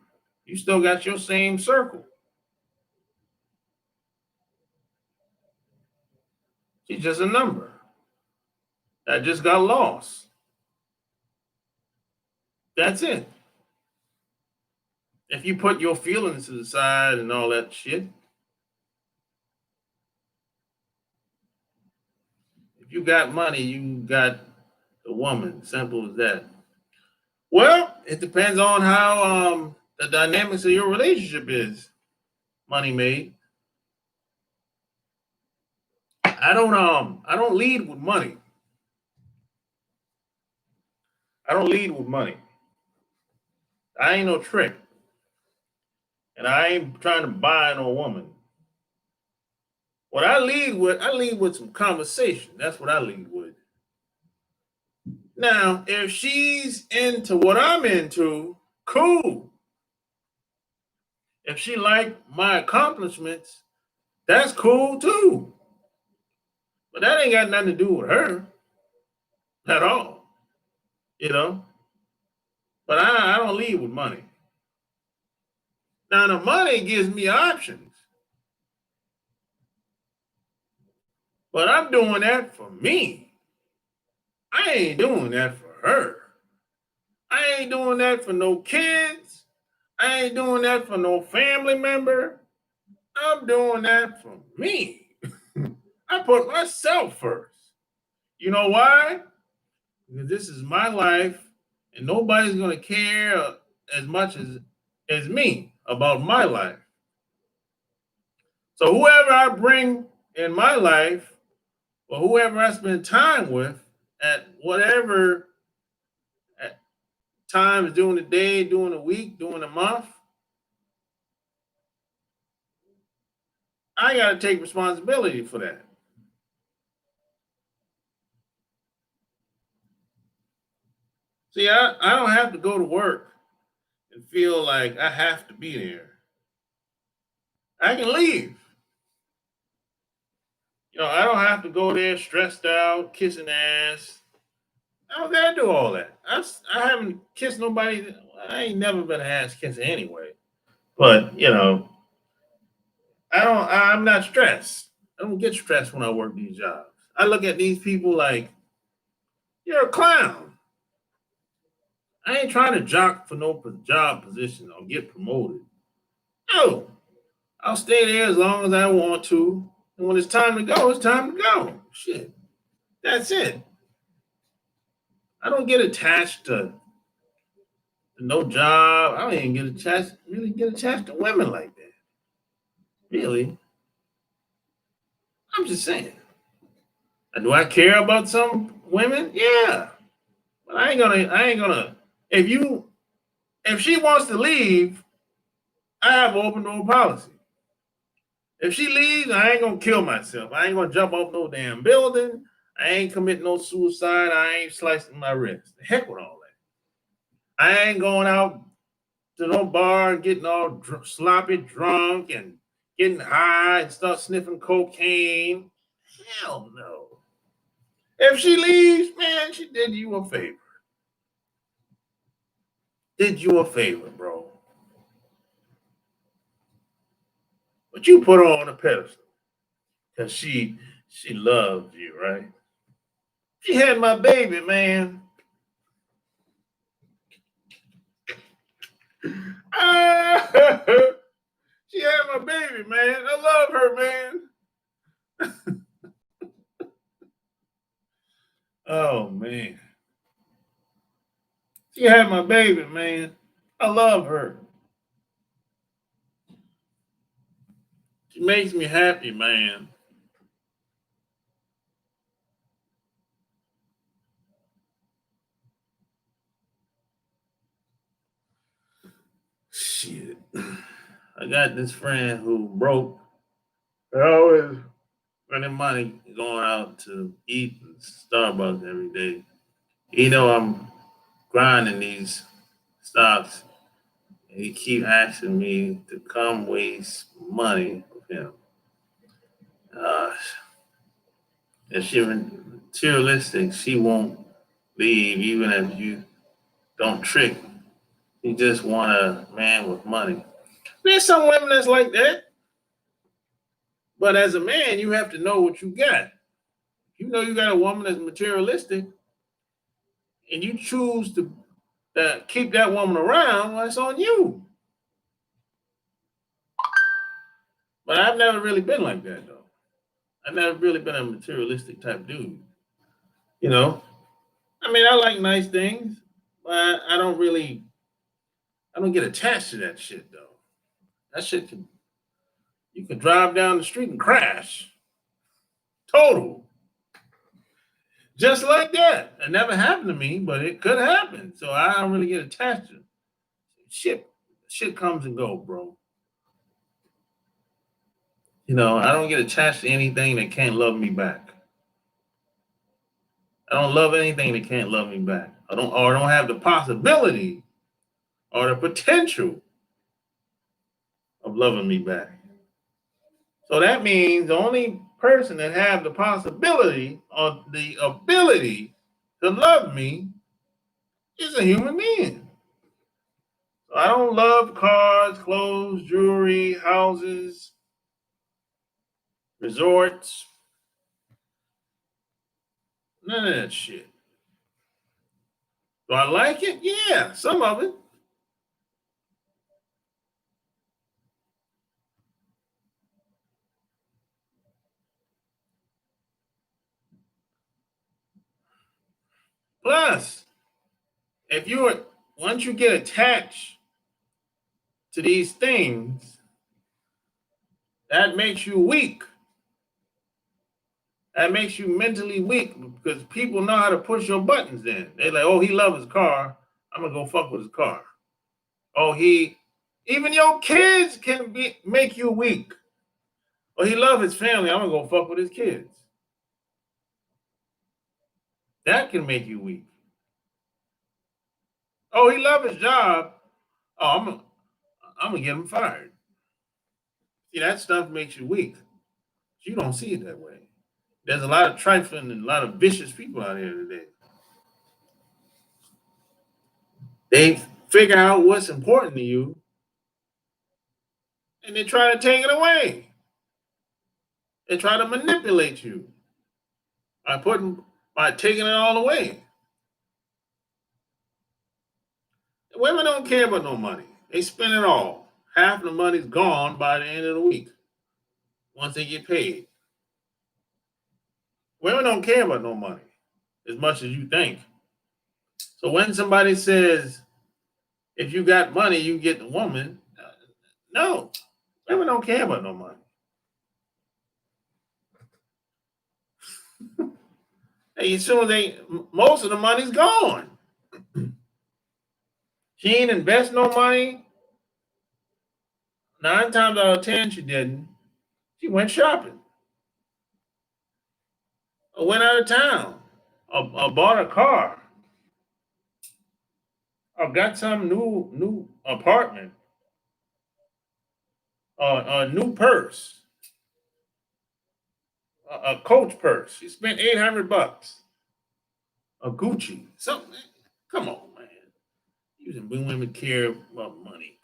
You still got your same circle. She's just a number that just got lost. That's it. if you put your feelings to the side and all that shit, if you got money, you got the woman. Simple as that. Well, it depends on how the dynamics of your relationship is. Money made. I don't lead with money. I don't lead with money. I ain't no trick. And I ain't trying to buy no woman. What I lead with some conversation. That's what I lead with. Now, if she's into what I'm into, cool. If she like my accomplishments, that's cool too. But that ain't got nothing to do with her at all, you know. But I don't lead with money. Now the money gives me options, but I'm doing that for me. I ain't doing that for her. I ain't doing that for no kids. I ain't doing that for no family member. I'm doing that for me. I put myself first. You know why? Because this is my life, and nobody's gonna care as much as me about my life. So whoever I bring in my life, or whoever I spend time with, at whatever at times during the day, during the week, during the month, I got to take responsibility for that. See, I don't have to go to work and feel like I have to be there. I can leave. I don't have to go there stressed out, kissing ass. I don't gotta do all that. I haven't kissed nobody. I ain't never been an ass kisser anyway. But I'm not stressed. I don't get stressed when I work these jobs. I look at these people like you're a clown. I ain't trying to jock for no job position or get promoted. No, I'll stay there as long as I want to. And when it's time to go, it's time to go. Shit. That's it. I don't get attached to no job. I don't even get attached to women like that. Really. I'm just saying. And do I care about some women? Yeah. But I ain't gonna if she wants to leave, I have an open door policy. If she leaves, I ain't gonna kill myself. I ain't gonna jump off no damn building. I ain't committing no suicide. I ain't slicing my wrist. The heck with all that. I ain't going out to no bar and getting all sloppy drunk and getting high and start sniffing cocaine. Hell no. If she leaves, man, she did you a favor. Did you a favor, bro. But you put her on a pedestal because she loves you, right? She had my baby, man. Ah, she had my baby, man. I love her, man. Oh man. She had my baby, man. I love her. She makes me happy, man. Shit. I got this friend who broke. I always spending money going out to eat in Starbucks every day. I'm grinding these stocks. And he keep asking me to come waste money with him. Uh, if she materialistic, she won't leave even if you don't trick. You just want a man with money. There's some women that's like that, but as a man, you have to know what you got. You know you got a woman that's materialistic, and you choose to keep that woman around. Well, that's on you. But I've never really been like that though. I've never really been a materialistic type dude. You know, I mean, I like nice things, but I don't really, I don't get attached to that shit though. That shit can, you can drive down the street and crash. Total. Just like that. It never happened to me, but it could happen. So I don't really get attached to it. Shit. Shit comes and go, bro. You know, I don't get attached to anything that can't love me back. I don't love anything that can't love me back. I don't have the possibility or the potential of loving me back. So that means the only person that have the possibility or the ability to love me is a human being. So I don't love cars, clothes, jewelry, houses, resorts, none of that shit. Do I like it? Yeah, some of it. Plus, if you are once you get attached to these things, that makes you weak. That makes you mentally weak because people know how to push your buttons in. They're like, oh, he loves his car. I'm gonna go fuck with his car. Oh, even your kids can make you weak. Oh, he loves his family. I'm gonna go fuck with his kids. That can make you weak. Oh, he loves his job. Oh, I'm gonna get him fired. See, that stuff makes you weak. You don't see it that way. There's a lot of trifling and a lot of vicious people out here today. They figure out what's important to you and they try to take it away. They try to manipulate you by taking it all away. Women don't care about no money. They spend it all. Half the money's gone by the end of the week once they get paid. Women don't care about no money as much as you think. So when somebody says, if you got money, you get the woman, no, women don't care about no money. Hey, as soon as most of the money's gone. She ain't invest no money. 9 times out of 10, she didn't. She went shopping or went out of town or bought a car or got some new apartment or a new purse, a Coach purse. She spent $800. A Gucci, something. Come on, man. Using women care about money.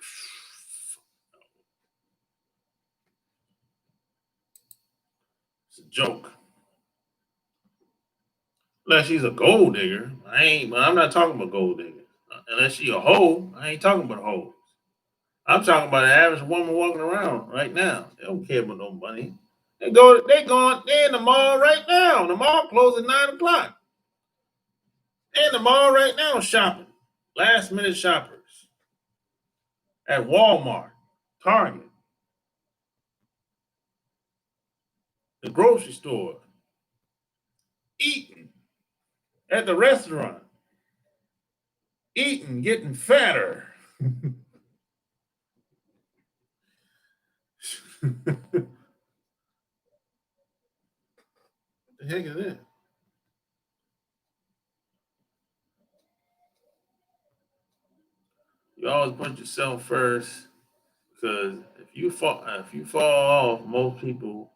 It's a joke. Unless she's a gold digger, but I'm not talking about gold diggers. Unless she a hoe, I ain't talking about hoes. I'm talking about an average woman walking around right now. They don't care about no money. They in the mall right now. The mall closed at 9 o'clock. They in the mall right now shopping. Last minute shoppers. At Walmart, Target, the grocery store, eating at the restaurant, eating, getting fatter. What the heck is that? You always put yourself first because if you fall off, most people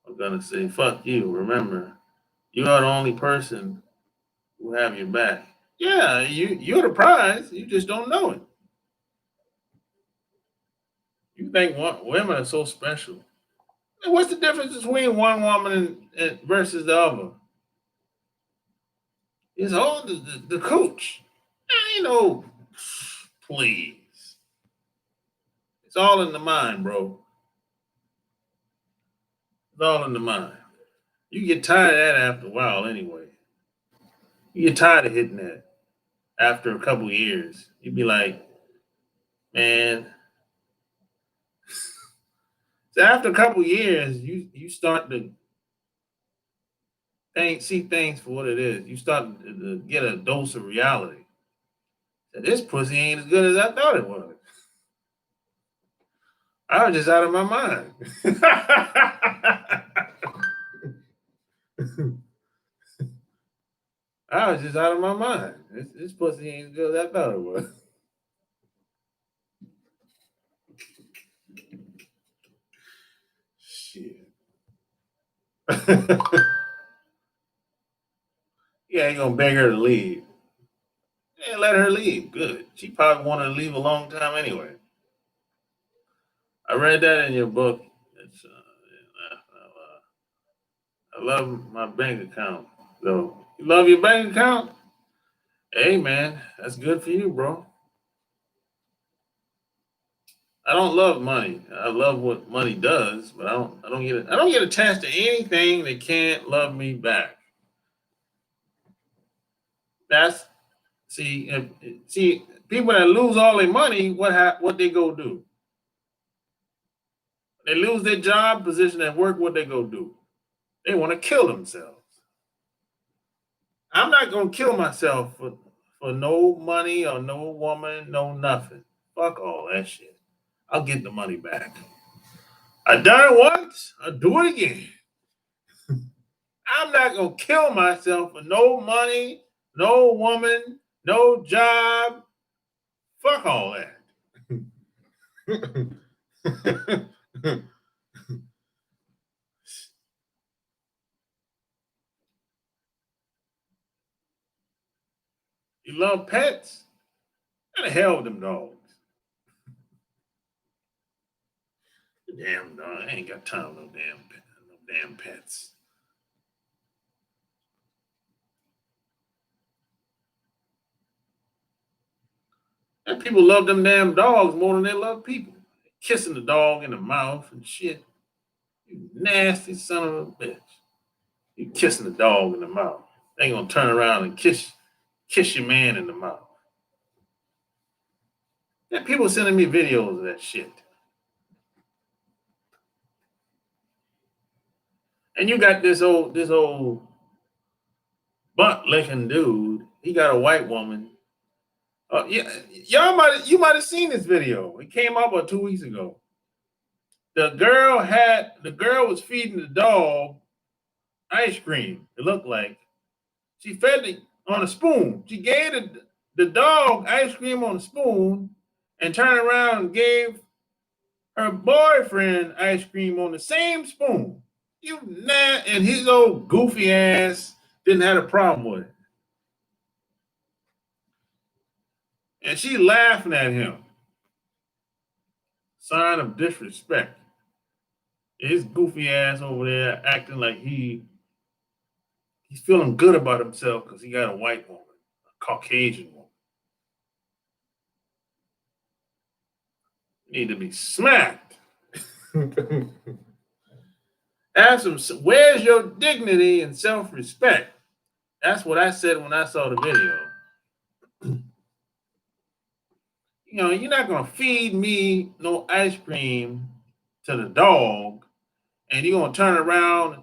are gonna say fuck you. Remember, you are the only person who have your back. Yeah, you're the prize. You just don't know it. You think women are so special. And what's the difference between one woman versus the other? It's all the coach. I know. Please. It's all in the mind, bro. It's all in the mind. You get tired of that after a while anyway. You get tired of hitting that after a couple of years. You'd be like, man. So after a couple of years, you start to see things for what it is. You start to get a dose of reality. That this pussy ain't as good as I thought it was. I was just out of my mind. I was just out of my mind. This pussy ain't as good as I thought it was. Shit. Yeah, you gonna beg her to leave. Yeah, let her leave. Good. She probably wanted to leave a long time anyway. I read that in your book. It's, I love my bank account. So, you love your bank account? Hey, man, that's good for you, bro. I don't love money. I love what money does, but I don't get attached to anything that can't love me back. That's see people that lose all their money. What they go do? They lose their job position at work. What they go do? They want to kill themselves. I'm not gonna kill myself for no money or no woman, no nothing. Fuck all that shit. I'll get the money back. I done it once. I'll do it again. I'm not gonna kill myself for no money, no woman, no job. Fuck all that. You love pets? How the hell with them dogs? Damn dog. I ain't got time for no damn pets. And people love them damn dogs more than they love people. Kissing the dog in the mouth and shit. You nasty son of a bitch. You kissing the dog in the mouth. They gonna turn around and kiss your man in the mouth. And people sending me videos of that shit. And you got this old butt licking dude. He got a white woman. Yeah, you might have seen this video. It came up about 2 weeks ago. The girl was feeding the dog ice cream. It looked like she fed it on a spoon. She gave the dog ice cream on a spoon, and turned around and gave her boyfriend ice cream on the same spoon. And his old goofy ass didn't have a problem with it. And she laughing at him. Sign of disrespect. His goofy ass over there acting like he's feeling good about himself because he got a white woman, a Caucasian woman. Need to be smacked. Ask him, where's your dignity and self-respect? That's what I said when I saw the video. You're not gonna feed me no ice cream to the dog, and you're gonna turn around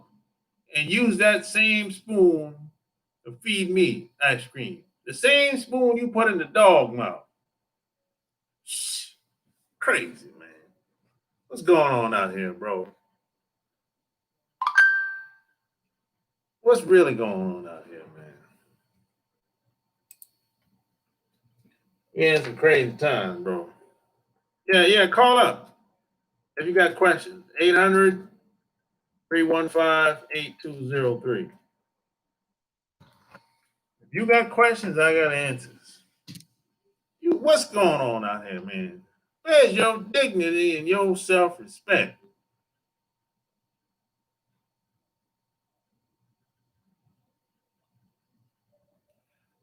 and use that same spoon to feed me ice cream. The same spoon you put in the dog mouth. Shh, crazy, man. What's going on out here, bro? What's really going on out here, man? Yeah, it's a crazy time, bro. Yeah, call up if you got questions. 800-315-8203. If you got questions, I got answers. What's going on out here, man? Where's your dignity and your self-respect?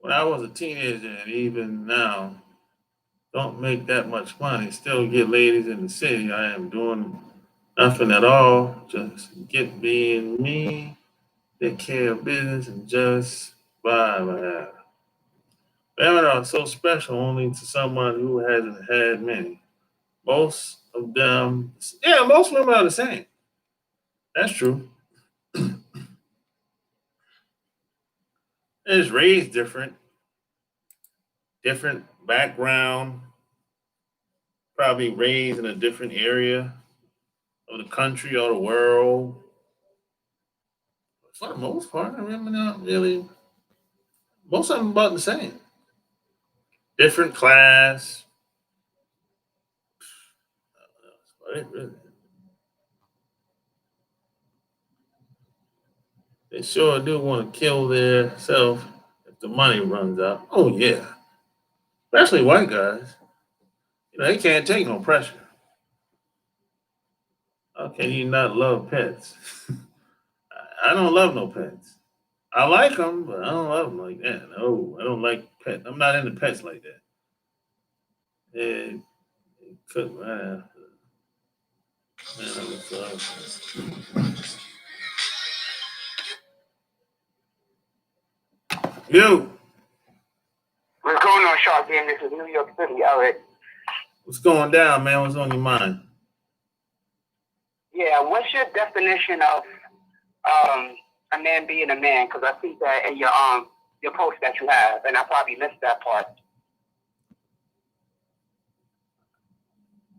When I was a teenager and even now, don't make that much money, still get ladies in the city. I am doing Nothing at all. Just get being me, take care of business, and just vibe. Women are so special only to someone who hasn't had many. Most of them, yeah, most women are the same. That's true. They're just raised different background, probably raised in a different area of the country or the world. For the most part, I mean, not really. Most of them about the same. Different class. But they sure do want to kill their self if the money runs out. Oh yeah, especially white guys. You know they can't take no pressure. How can you not love pets? I don't love no pets. I like them, but I don't love them like that. No, I don't like pets. I'm not into pets like that. It could, you.
What's going on, Shark Game? This is New York City, Eric.
What's going down, man? What's on your mind?
Yeah, what's your definition of a man being a man? Because I see that in your post that you have, and I probably missed that part.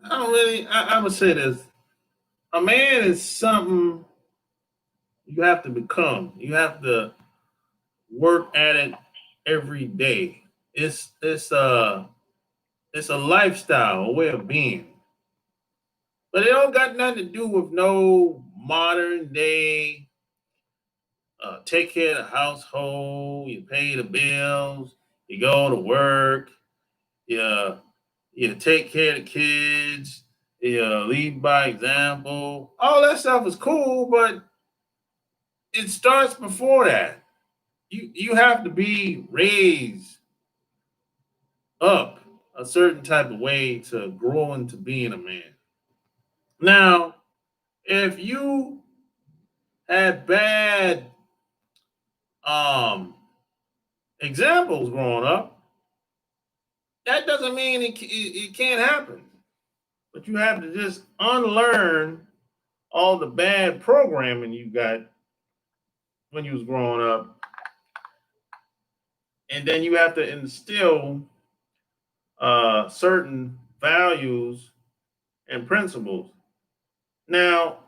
I don't really. I would say this: a man is something you have to become. You have to work at it every day. It's a lifestyle, a way of being. But it don't got nothing to do with no modern day. Take care of the household. You pay the bills. You go to work. You you take care of the kids. You lead by example. All that stuff is cool, but it starts before that. You have to be raised up a certain type of way to grow into being a man. Now, if you had bad um examples growing up, that doesn't mean it can't happen. But you have to just unlearn all the bad programming you got when you was growing up, and then you have to instill certain values and principles. Now,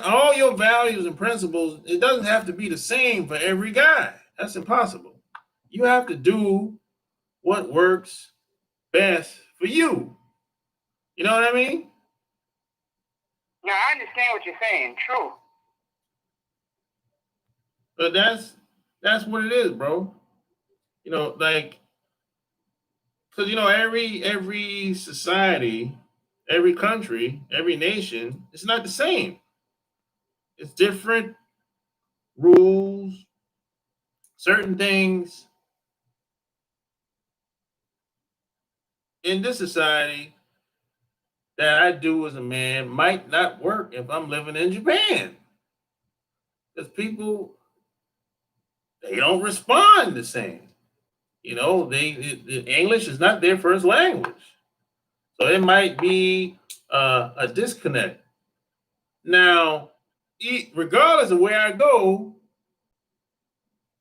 all your values and principles, it doesn't have to be the same for every guy. That's impossible. You have to do what works best for you. You know what I mean?
Yeah, I understand what you're saying. True.
But that's what it is, bro. You know, like because you know every society, every country, every nation, it's not the same. It's different rules, certain things in this society that I do as a man might not work if I'm living in Japan. Because people they don't respond the same. You know, English is not their first language, so it might be a disconnect. Now, regardless of where I go,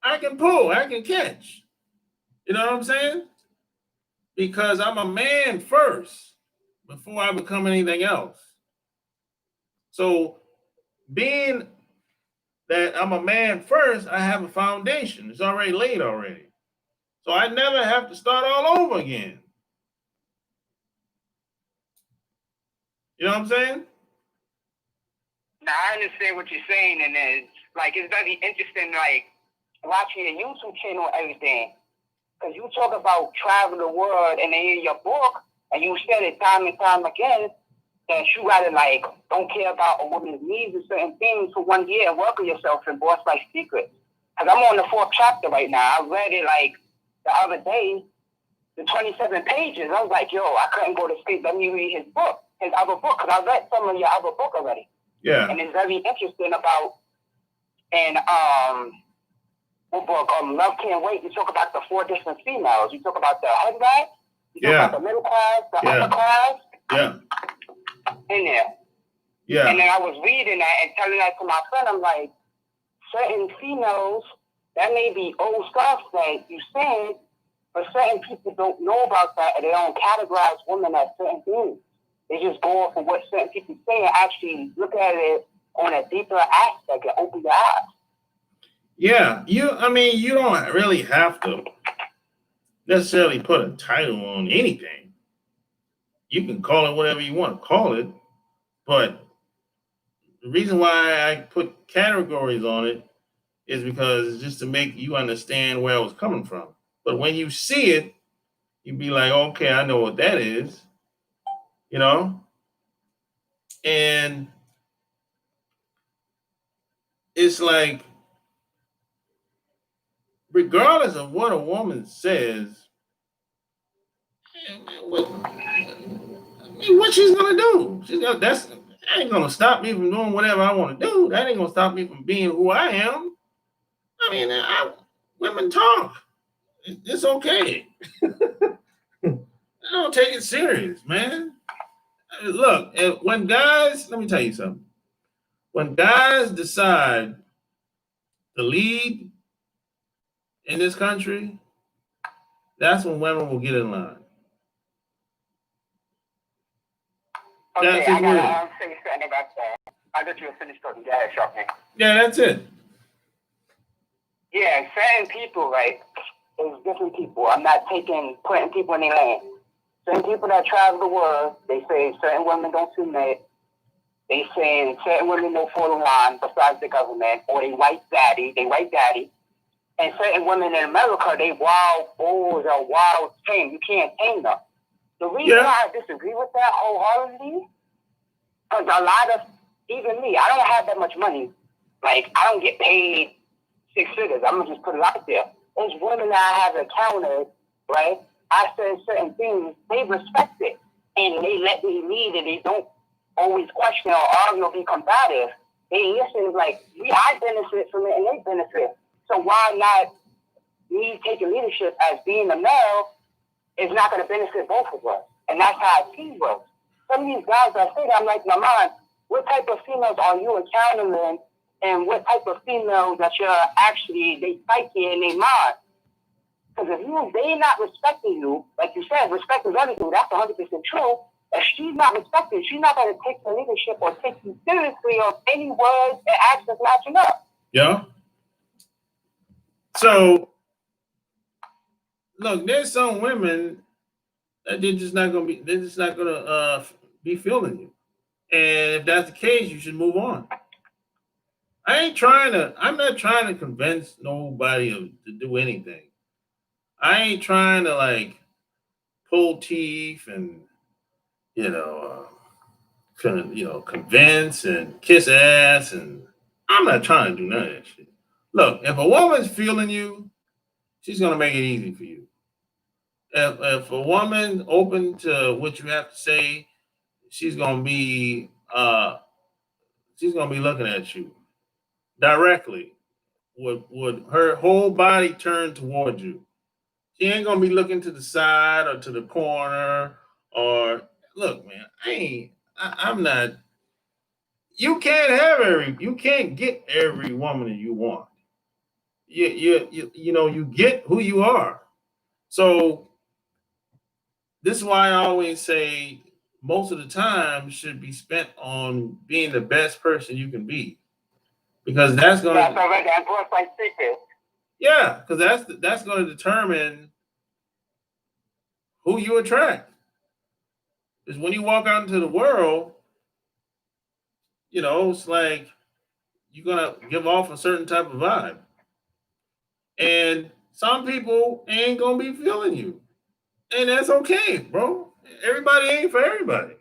I can pull, I can catch. You know what I'm saying? Because I'm a man first before I become anything else. So, being that I'm a man first, I have a foundation. It's already laid already. So I never have to start all over again. You know what I'm saying?
Now, I understand what you're saying, and it's very interesting, like, watching your YouTube channel and everything. Because you talk about travel the world, and then in your book, and you said it time and time again, that you gotta don't care about a woman's needs and certain things for 1 year and work on yourself in Boss Life Secrets. Because I'm on the 4th chapter right now. I read it the other day, the 27 pages. I was like, yo, I couldn't go to sleep. Let me read his book. his other book, because I read some of your other book already.
Yeah.
And it's very interesting about, and what book? Love Can't Wait. You talk about the 4 different females. You talk about the head right. You talk about the middle class, the upper class.
Yeah.
In there.
Yeah.
And then I was reading that and telling that to my friend. I'm like, certain females, that may be old stuff that you said, but certain people don't know about that, and they don't categorize women as certain things. They just go off of what certain people say and actually look at it on a deeper aspect and open your eyes.
Yeah, you don't really have to necessarily put a title on anything. You can call it whatever you want to call it, but the reason why I put categories on it is because it's just to make you understand where I was coming from. But when you see it, you'd be like, okay, I know what that is, And it's like, regardless of what a woman says, what she's gonna do? That ain't gonna stop me from doing whatever I want to do. That ain't gonna stop me from being who I am. Women talk. It's okay. I don't take it serious, man. Look, when guys, let me tell you something. When guys decide to lead in this country, that's when women will get in line.
Okay, I gotta say something about that. I'll let you finish talking. Go ahead, Sharpman.
Yeah, that's it.
Yeah, certain people, right? There's different people. I'm not putting people in their lane. Certain people that travel the world, they say certain women don't submit. They say certain women don't fall in line besides the government, or they white daddy. And certain women in America, they wild bulls or wild tame. You can't tame them. The reason why I disagree with that wholeheartedly, because a lot of, even me, I don't have that much money. Like, I don't get paid 6 figures. I'm going to just put it out there. Those women that I have encountered, right, I said certain things, they respect it. And they let me lead, and they don't always question or argue or be combative. They listen, like, I benefit from it, and they benefit. So why not me taking leadership as being a male is not going to benefit both of us? And that's how I see works. Some of these guys that say that, I'm like, my mind, what type of females are you encountering, and what type of females that you're actually, they psyche in their mind? Because if they not respecting you, like you said, respect is everything, that's 100% true. If she's not respected, she's not going to take the leadership or take you seriously on any words and actions matching up.
Yeah. So, look, there's some women that they're just not going to be feeling you. And if that's the case, you should move on. I'm not trying to convince nobody to do anything. I ain't trying to like pull teeth and, convince and kiss ass. And I'm not trying to do none of that shit. Look, if a woman's feeling you, she's going to make it easy for you. If a woman open to what you have to say, she's going to be looking at you directly with her whole body turned towards you. She ain't gonna be looking to the side or to the corner or look, man. I'm not. You can't get every woman that you want. You get who you are. So this is why I always say most of the time should be spent on being the best person you can be, because that's gonna.
That's already endorsed by speakers.
Yeah, because that's going to determine who you attract. Because when you walk out into the world, it's like you're going to give off a certain type of vibe. And some people ain't going to be feeling you. And that's okay, bro. Everybody ain't for everybody.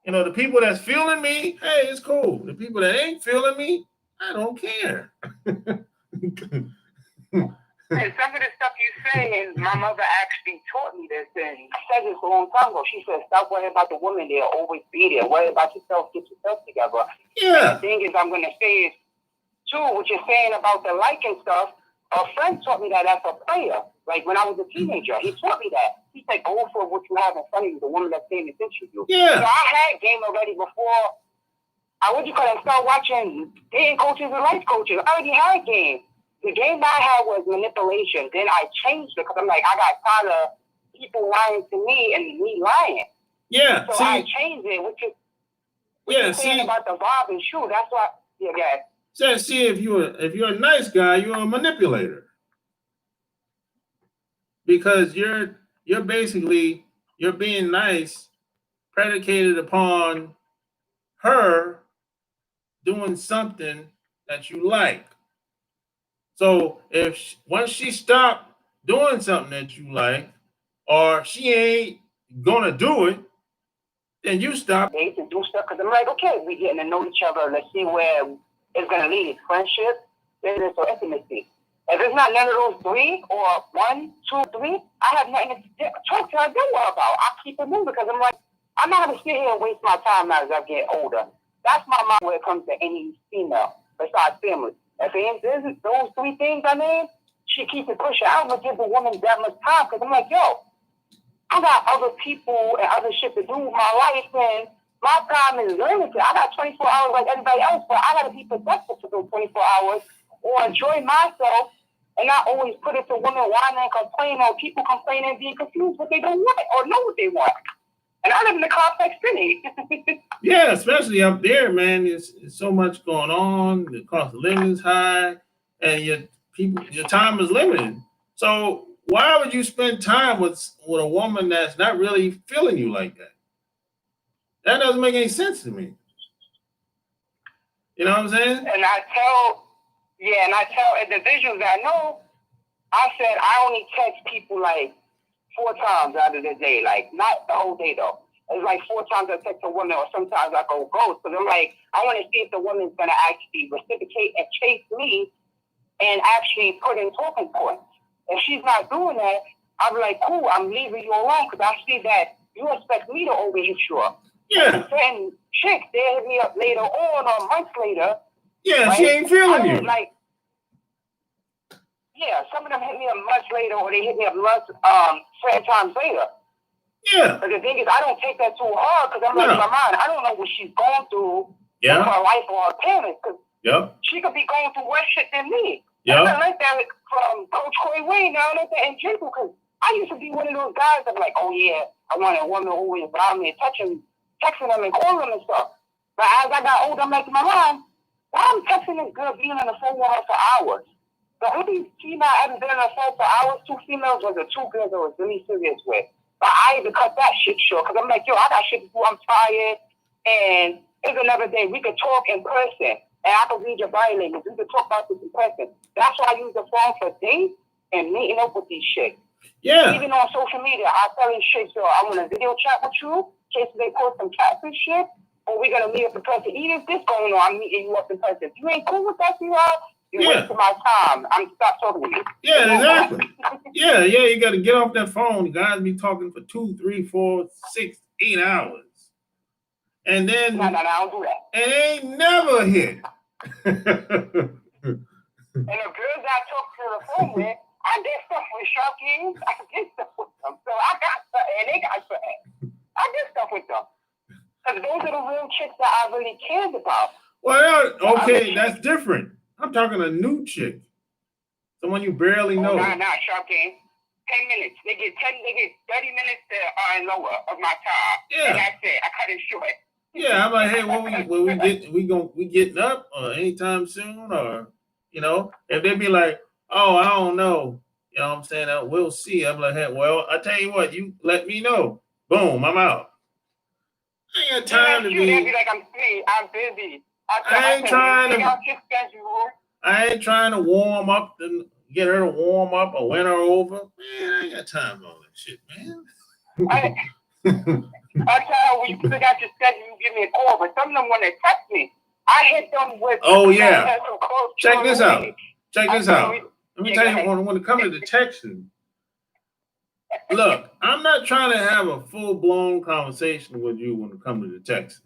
The people that's feeling me, hey, it's cool. The people that ain't feeling me, I don't care.
And some of the stuff you say, and my mother actually taught me this, and said this a long time ago. She said, "Stop worrying about the woman; they'll always be there. Worry about yourself. Get yourself together."
Yeah.
And the thing is, I'm gonna say is too what you're saying about the liking stuff. A friend taught me that as a player. Like when I was a teenager, he taught me that. He said, "Go for what you have in front of you, the woman that's paying attention to you."
Yeah.
So I had game already before. I start watching dating coaches and life coaches. I already had game. The game I had was manipulation. Then I changed it because I'm like, I got tired of people lying to me and me lying.
Yeah.
So I changed it, which is saying about the bob and shoe. That's why. Yeah, guys.
So see, if you're a nice guy, you're a manipulator because you're being nice, predicated upon her doing something that you like. So once she stopped doing something that you like, or she ain't gonna do it, then you stop.
They to do stuff because I'm like, okay, we getting to know each other. Let's see where it's gonna lead. Friendship, business, or intimacy. If it's not none of those three, or 1, 2, 3, I have nothing to talk to her about. I keep it moving because I'm like, I'm not gonna sit here and waste my time as I get older. That's my mind when it comes to any female besides family. If it isn't those 3 things I named, she keeps it pushing. I don't want to give the woman that much time because I'm like, yo, I got other people and other shit to do with my life, and my time is limited. I got 24 hours like everybody else, but I got to be productive for those 24 hours or enjoy myself and not always put it to women whining and complaining or people complaining and being confused what they don't want or know what they want. And I live in the complex city.
Yeah, especially up there, man. There's so much going on. The cost of living is high, and your time is limited. So why would you spend time with a woman that's not really feeling you like that? That doesn't make any sense to me. You know what I'm saying?
And I tell individuals that I know, I said I only text people like 4 times out of the day, like not the whole day though. It's like 4 times I text a woman, or sometimes I go ghost. Because I'm like, I want to see if the woman's gonna actually reciprocate and chase me and actually put in talking points. If she's not doing that, I'm like, cool, I'm leaving you alone because I see that you expect me to always hit you up.
Yeah.
Certain chicks, they hit me up later on or months later.
Yeah, right? She ain't feeling you.
Like, yeah, some of them hit me up months later, or they hit me up certain times later.
Yeah.
But the thing is, I don't take that too hard because I'm like, in my mind, I don't know what she's going through in her life or her parents. Because she could be going through worse shit than me. Yeah. I learned that from Coach Corey Wayne. Now I learned that in Jingle because I used to be one of those guys that like, oh yeah, I want a woman who is around me and texting them and calling them and stuff. But as I got older, I'm like, my mom, why I'm texting this girl being on the phone with her for hours? The only female I ever been on the phone for hours, 2 females, was the 2 girls I was really serious with. But I had to cut that shit short because I'm like, yo, I got shit to do. I'm tired. And it's another day. We could talk in person. And I can read your body language. We could talk about this in person. That's why I use the phone for dates and meeting up with these shit.
Yeah.
Even on social media, I tell these shit, so I want to video chat with you in case they post some catfish shit. Or we're going to meet up in person. Even if this going on, I'm meeting you up in person. If you ain't cool with that, you're wasting my time. I'm stop talking to you.
Yeah, exactly. yeah, you got to get off that phone. Guys be talking for 2, 3, 4, 6, 8 hours. And then
no, I don't do that.
And it ain't never hit.
And the girls I talk to the phone with, I did stuff with Sharkies. I did stuff with them. So I got something, and they got something. I did stuff with them. Because those are the real chicks that I really cared about.
Well, okay, that's different. I'm talking a new chick. Someone you barely know.
Nah, Sharky. 10 minutes. They get 30 minutes to and lower of my time. Yeah. And that's it. I cut it short.
Yeah, I'm like, hey, we getting up anytime soon, or if they be like, oh, I don't know, you know what I'm saying, we'll see. I'm like, hey, well, I tell you what, you let me know. Boom, I'm out. I ain't got time to be.
They'll be like, I'm free, I'm busy.
I ain't trying to warm up and get her to warm up or win her over. Man, I ain't got time for all that shit, man.
I tell her when you figure out your schedule, you give me a call. But some of them, when they text me, I hit them with.
Oh yeah. Check this out. Let me
Yeah,
tell
go
you,
ahead.
when it comes to the texting, look, I'm not trying to have a full blown conversation with you when it comes to the texting.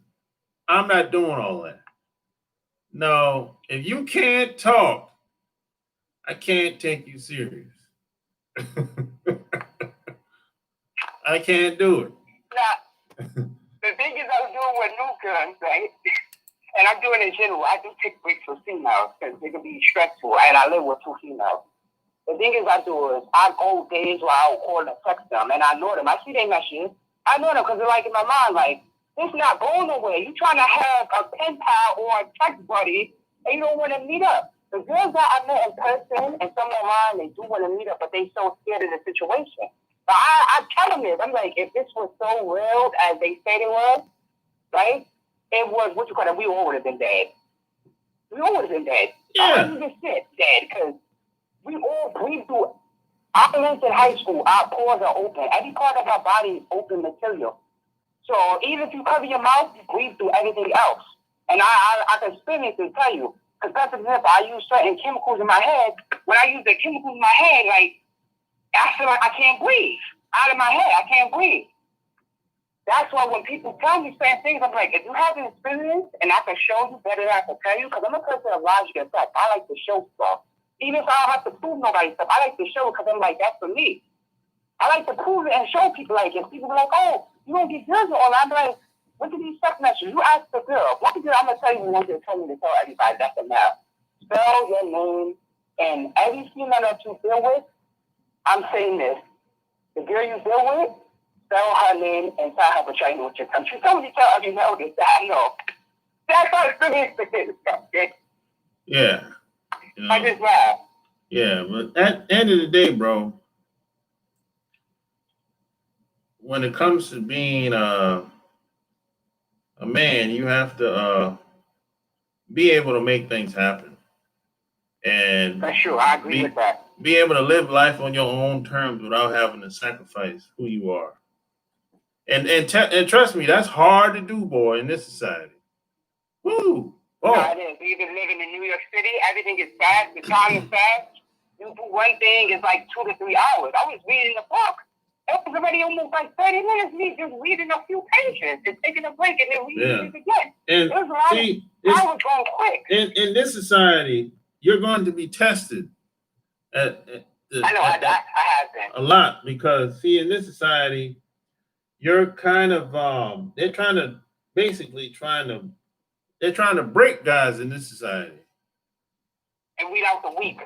I'm not doing all that. No, if you can't talk, I can't take you serious. I can't do it.
Now, the thing is, I was doing with new girls, right? And I'm doing in general. I do take breaks for females because they can be stressful, and I live with 2 females. The thing is, I do is I go days where I'll call and text them, and I know them. I see they messages. I know them because they're like in my mind, like, it's not going nowhere. You trying to have a pen pal or a text buddy, and you don't want to meet up. The girls that I met in person, and some of mine, they do want to meet up, but they so scared of the situation. But I tell them this. I'm like, if this was so real as they say it was, right? It was, what you call it, we all would have been dead. We all would have been dead.
Yeah.
100% dead, because we all breathe through. I learned in high school, our pores are open. Every part of our body is open material. So even if you cover your mouth, you breathe through everything else. And I can experience and tell you, because that's an example, I use certain chemicals in my head. When I use the chemicals in my head, like, I feel like I can't breathe. Out of my head, I can't breathe. That's why when people tell me certain things, I'm like, if you have an experience and I can show you better than I can tell you, because I'm a person of logic and fact. I like to show stuff. Even if I don't have to prove nobody stuff, I like to show it because I'm like, that's for me. I like to prove it and show people like it. People be like, oh, you don't get girls all. I'm like, what did these text messages? You ask the girl. One girl, I'm going to tell you what they tell me to tell everybody. That's enough. Spell your name and every female that you deal with, I'm saying this. The girl you deal with, spell her name and tell her what you know what you're telling. She told me to tell every male this that I know. That's how it's okay?
Yeah. You know,
I just laugh.
yeah, but at the end of the day, bro, when it comes to being a man, you have to be able to make things happen. And
For sure, I agree with that.
Be able to live life on your own terms without having to sacrifice who you are. And trust me, that's hard to do, boy, in this society. Woo! Oh.
No, it is. We've been living in New York City. Everything is fast. The time is fast. You do one thing, it's like 2 to 3 hours. I was reading a book. It was already almost like 30 minutes, me just reading a few pages and taking a break and then reading it again.
And
it was a lot I was going quick.
In this society, you're going to be tested
I have been.
A lot, because see, in this society, you're kind of they're trying to break guys in this society.
And weed out the weak.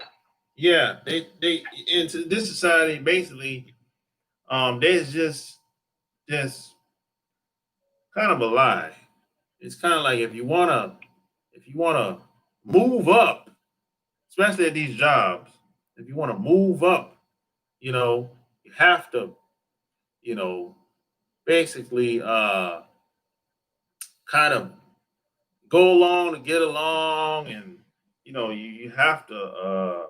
Yeah, they into this society basically, there's just kind of a lie. It's kind of like if you wanna move up, especially at these jobs, if you want to move up, you have to, basically kind of go along to get along, and you have to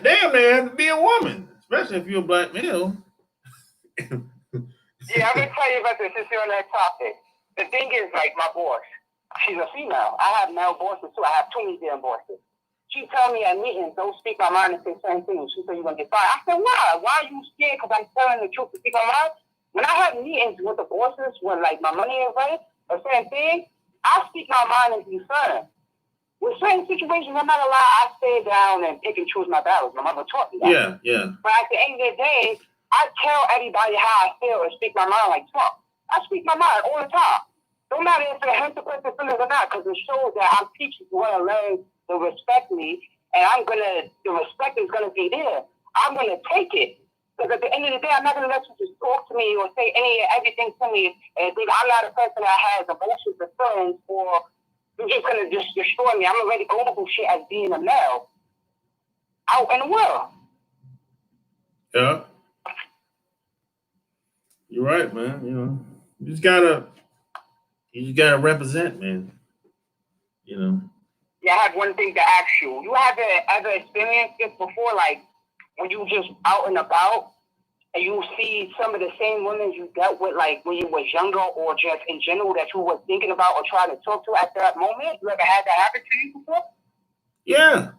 damn near have to be a woman, especially if you're a black male.
Yeah, I'm gonna tell you about this since you're on that topic. The thing is, like, my boss, she's a female. I have male bosses too. I have 2 Indian bosses. She tell me at meetings, don't speak my mind and say certain things. She said you're gonna get fired. I said, why? Why are you scared? Because I'm telling the truth to speak my mind. When I have meetings with the bosses, when like my money is right, or certain thing, I speak my mind and be firm. With certain situations, I'm not gonna lie, I stay down and pick and choose my battles. My mother taught me that.
Yeah.
But at the end of the day, I tell everybody how I feel and speak my mind like Trump. I speak my mind all the time. No matter if it hurts the person's feelings or not, because it shows that I'm teaching you want to learn to respect me, and the respect is gonna be there. I'm gonna take it. Because at the end of the day, I'm not gonna let you just talk to me or say everything to me and think I'm not a person that has emotions or feelings, or you're just gonna just destroy me. I'm already going through shit as being a male out in the world.
Yeah. You're right, man. You just gotta represent, man.
Yeah, I have one thing to ask you. You have ever experienced this before, like when you just out and about and you see some of the same women you dealt with, like when you was younger or just in general, that you were thinking about or trying to talk to at that moment? You ever had that happen to you before?
Yeah.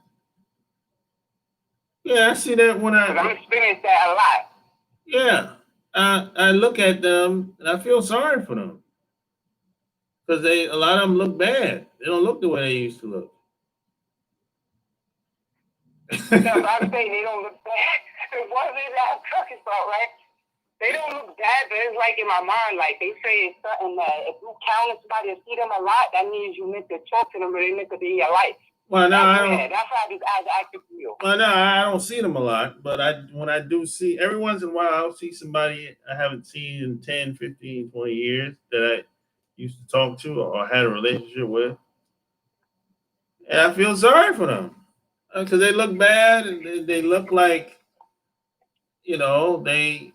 Yeah, I see that when
Because I'm experiencing that a lot.
yeah, I look at them and I feel sorry for them because a lot of them look bad. They don't look the way they used to look.
No, so I'm saying they don't look bad. The ones that I'm talking about, right? They don't look bad, but it's like in my mind, like they say it's something that if you counter somebody and see them a lot, that means you meant to talk to them, but they meant to be in your life.
Well, no, I
That's
don't.
that's how this as active feel.
Well, no, I don't see them a lot, but when I do see, every once in a while, I'll see somebody I haven't seen in 10, 15, 20 years that I used to talk to or had a relationship with. And I feel sorry for them because they look bad and they look like, they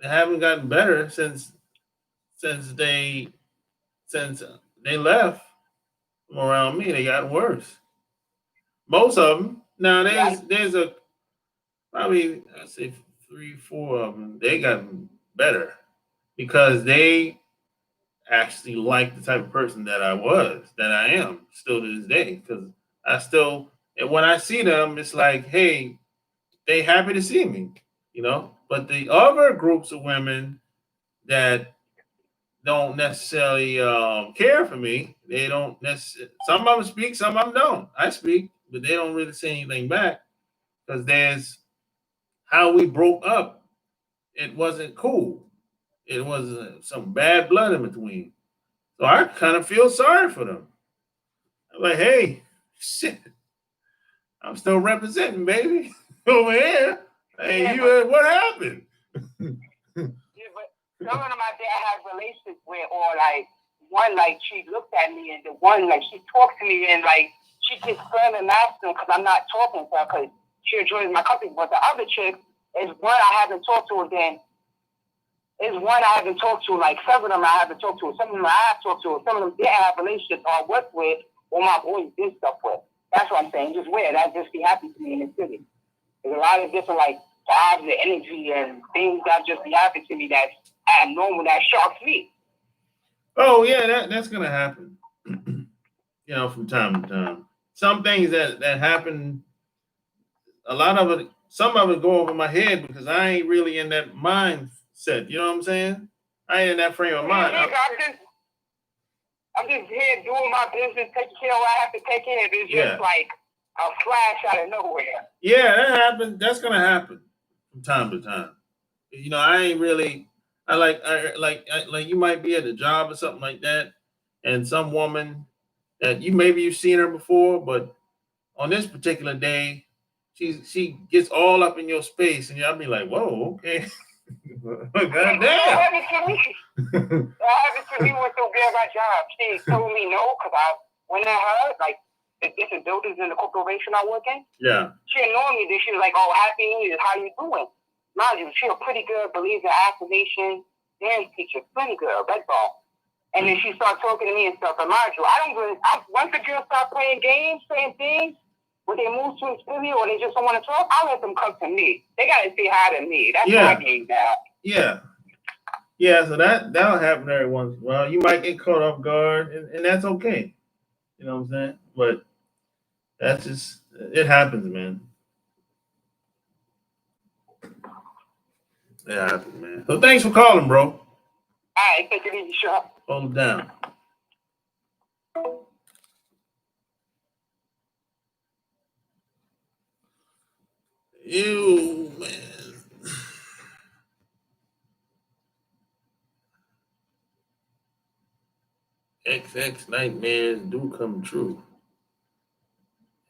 haven't gotten better since they since they left from around me. They got worse. Most of them. Now there's a probably I say 3, 4 of them. They got better because they actually like the type of person that I am still to this day. Because I still, and when I see them, it's like, hey, they happy to see me. But the other groups of women that don't necessarily care for me, they don't necessarily. Some of them speak, some of them don't. I speak, but they don't really say anything back because there's how we broke up. It wasn't cool. It was some bad blood in between. So I kind of feel sorry for them. I'm like, hey, shit, I'm still representing, baby, over here. Hey,
Yeah,
what happened?
yeah, but some of them out there I have relationships with, or like one, like she looked at me, and the one, like she talks to me, and like she gets firm and masculine because I'm not talking to her because she enjoys my company. But the other chick is one I haven't talked to again. Is one I haven't talked to. Like some of them I haven't talked to. Some of them I have talked to. Some of them didn't have relationships or work with, or my boys did stuff with. That's what I'm saying. Just weird. That just be happy to me in the city. There's a lot of different like vibes and energy and things that just be happening to me that's abnormal, that shocks me.
Oh yeah, that's gonna happen. From time to time. Some things that happen, a lot of it, some of it go over my head because I ain't really in that mindset. You know what I'm saying? I ain't in that frame of mind.
I'm just here doing my business, taking care of what I have to take care of. It's just like a flash out of nowhere.
Yeah, that happens. That's gonna happen from time to time. I ain't really. Like you might be at a job or something like that, and some woman that you've seen her before, but on this particular day, she gets all up in your space, and I'll be like, whoa, okay. God damn.
That happened to me. That happened to me with the girl at my job. She told me no because I went at her, like, the different buildings in the corporation I work in.
Yeah.
She annoyed me. Then she was like, oh, happy New Year. How you doing? Mind you, she a pretty girl, believes in affirmation, dance teacher, pretty girl, red ball. And then she started talking to me and stuff. And mind you, once the girls start playing games, saying things, when they move to exterior or they just don't want to talk, I let them come to me. They got to say hi to me. That's my game now.
Yeah. Yeah, so that'll happen every once in a while. You might get caught off guard, and that's okay. You know what I'm saying? But that's just, it happens, man. It happens, man. So thanks for calling, bro.
All right, take it easy, sure.
Hold it down. You, man. XX nightmares do come true.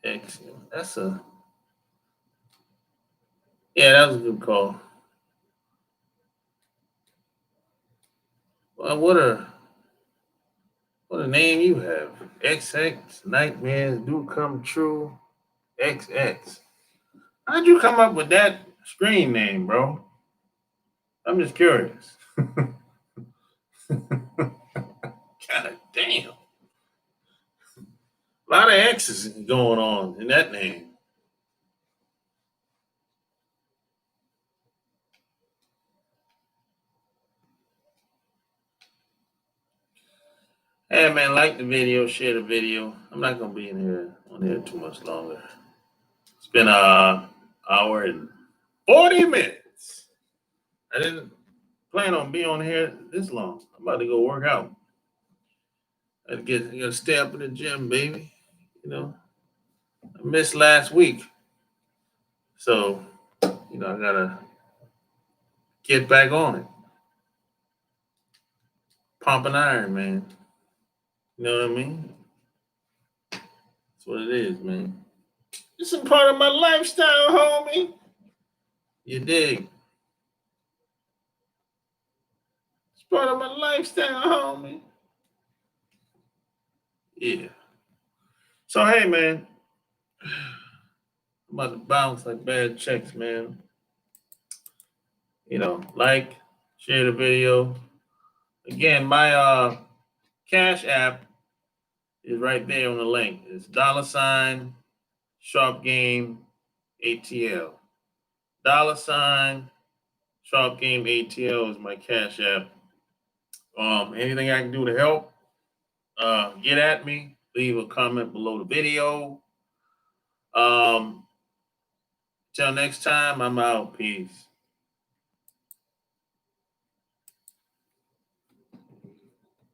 X, that was a good call. Well, what a name you have. XX nightmares do come true. XX. How'd you come up with that screen name, bro? I'm just curious. God damn. A lot of X's going on in that name. Hey man, like the video, share the video. I'm not gonna be on here too much longer. It's been hour and 40 minutes. I didn't plan on being on here this long. I'm about to go work out. I gotta stay up in the gym, baby. You know, I missed last week. So, I gotta get back on it. Pumping iron, man. You know what I mean? That's what it is, man. This is part of my lifestyle, homie. You dig? It's part of my lifestyle, homie. Yeah. So hey, man, I'm about to bounce like bad checks, man. Like, share the video. Again, my Cash App is right there on the link. It's $ Sharp Game ATL. $ Sharp Game ATL is my Cash App. Anything I can do to help, get at me. Leave a comment below the video. Till next time, I'm out. Peace.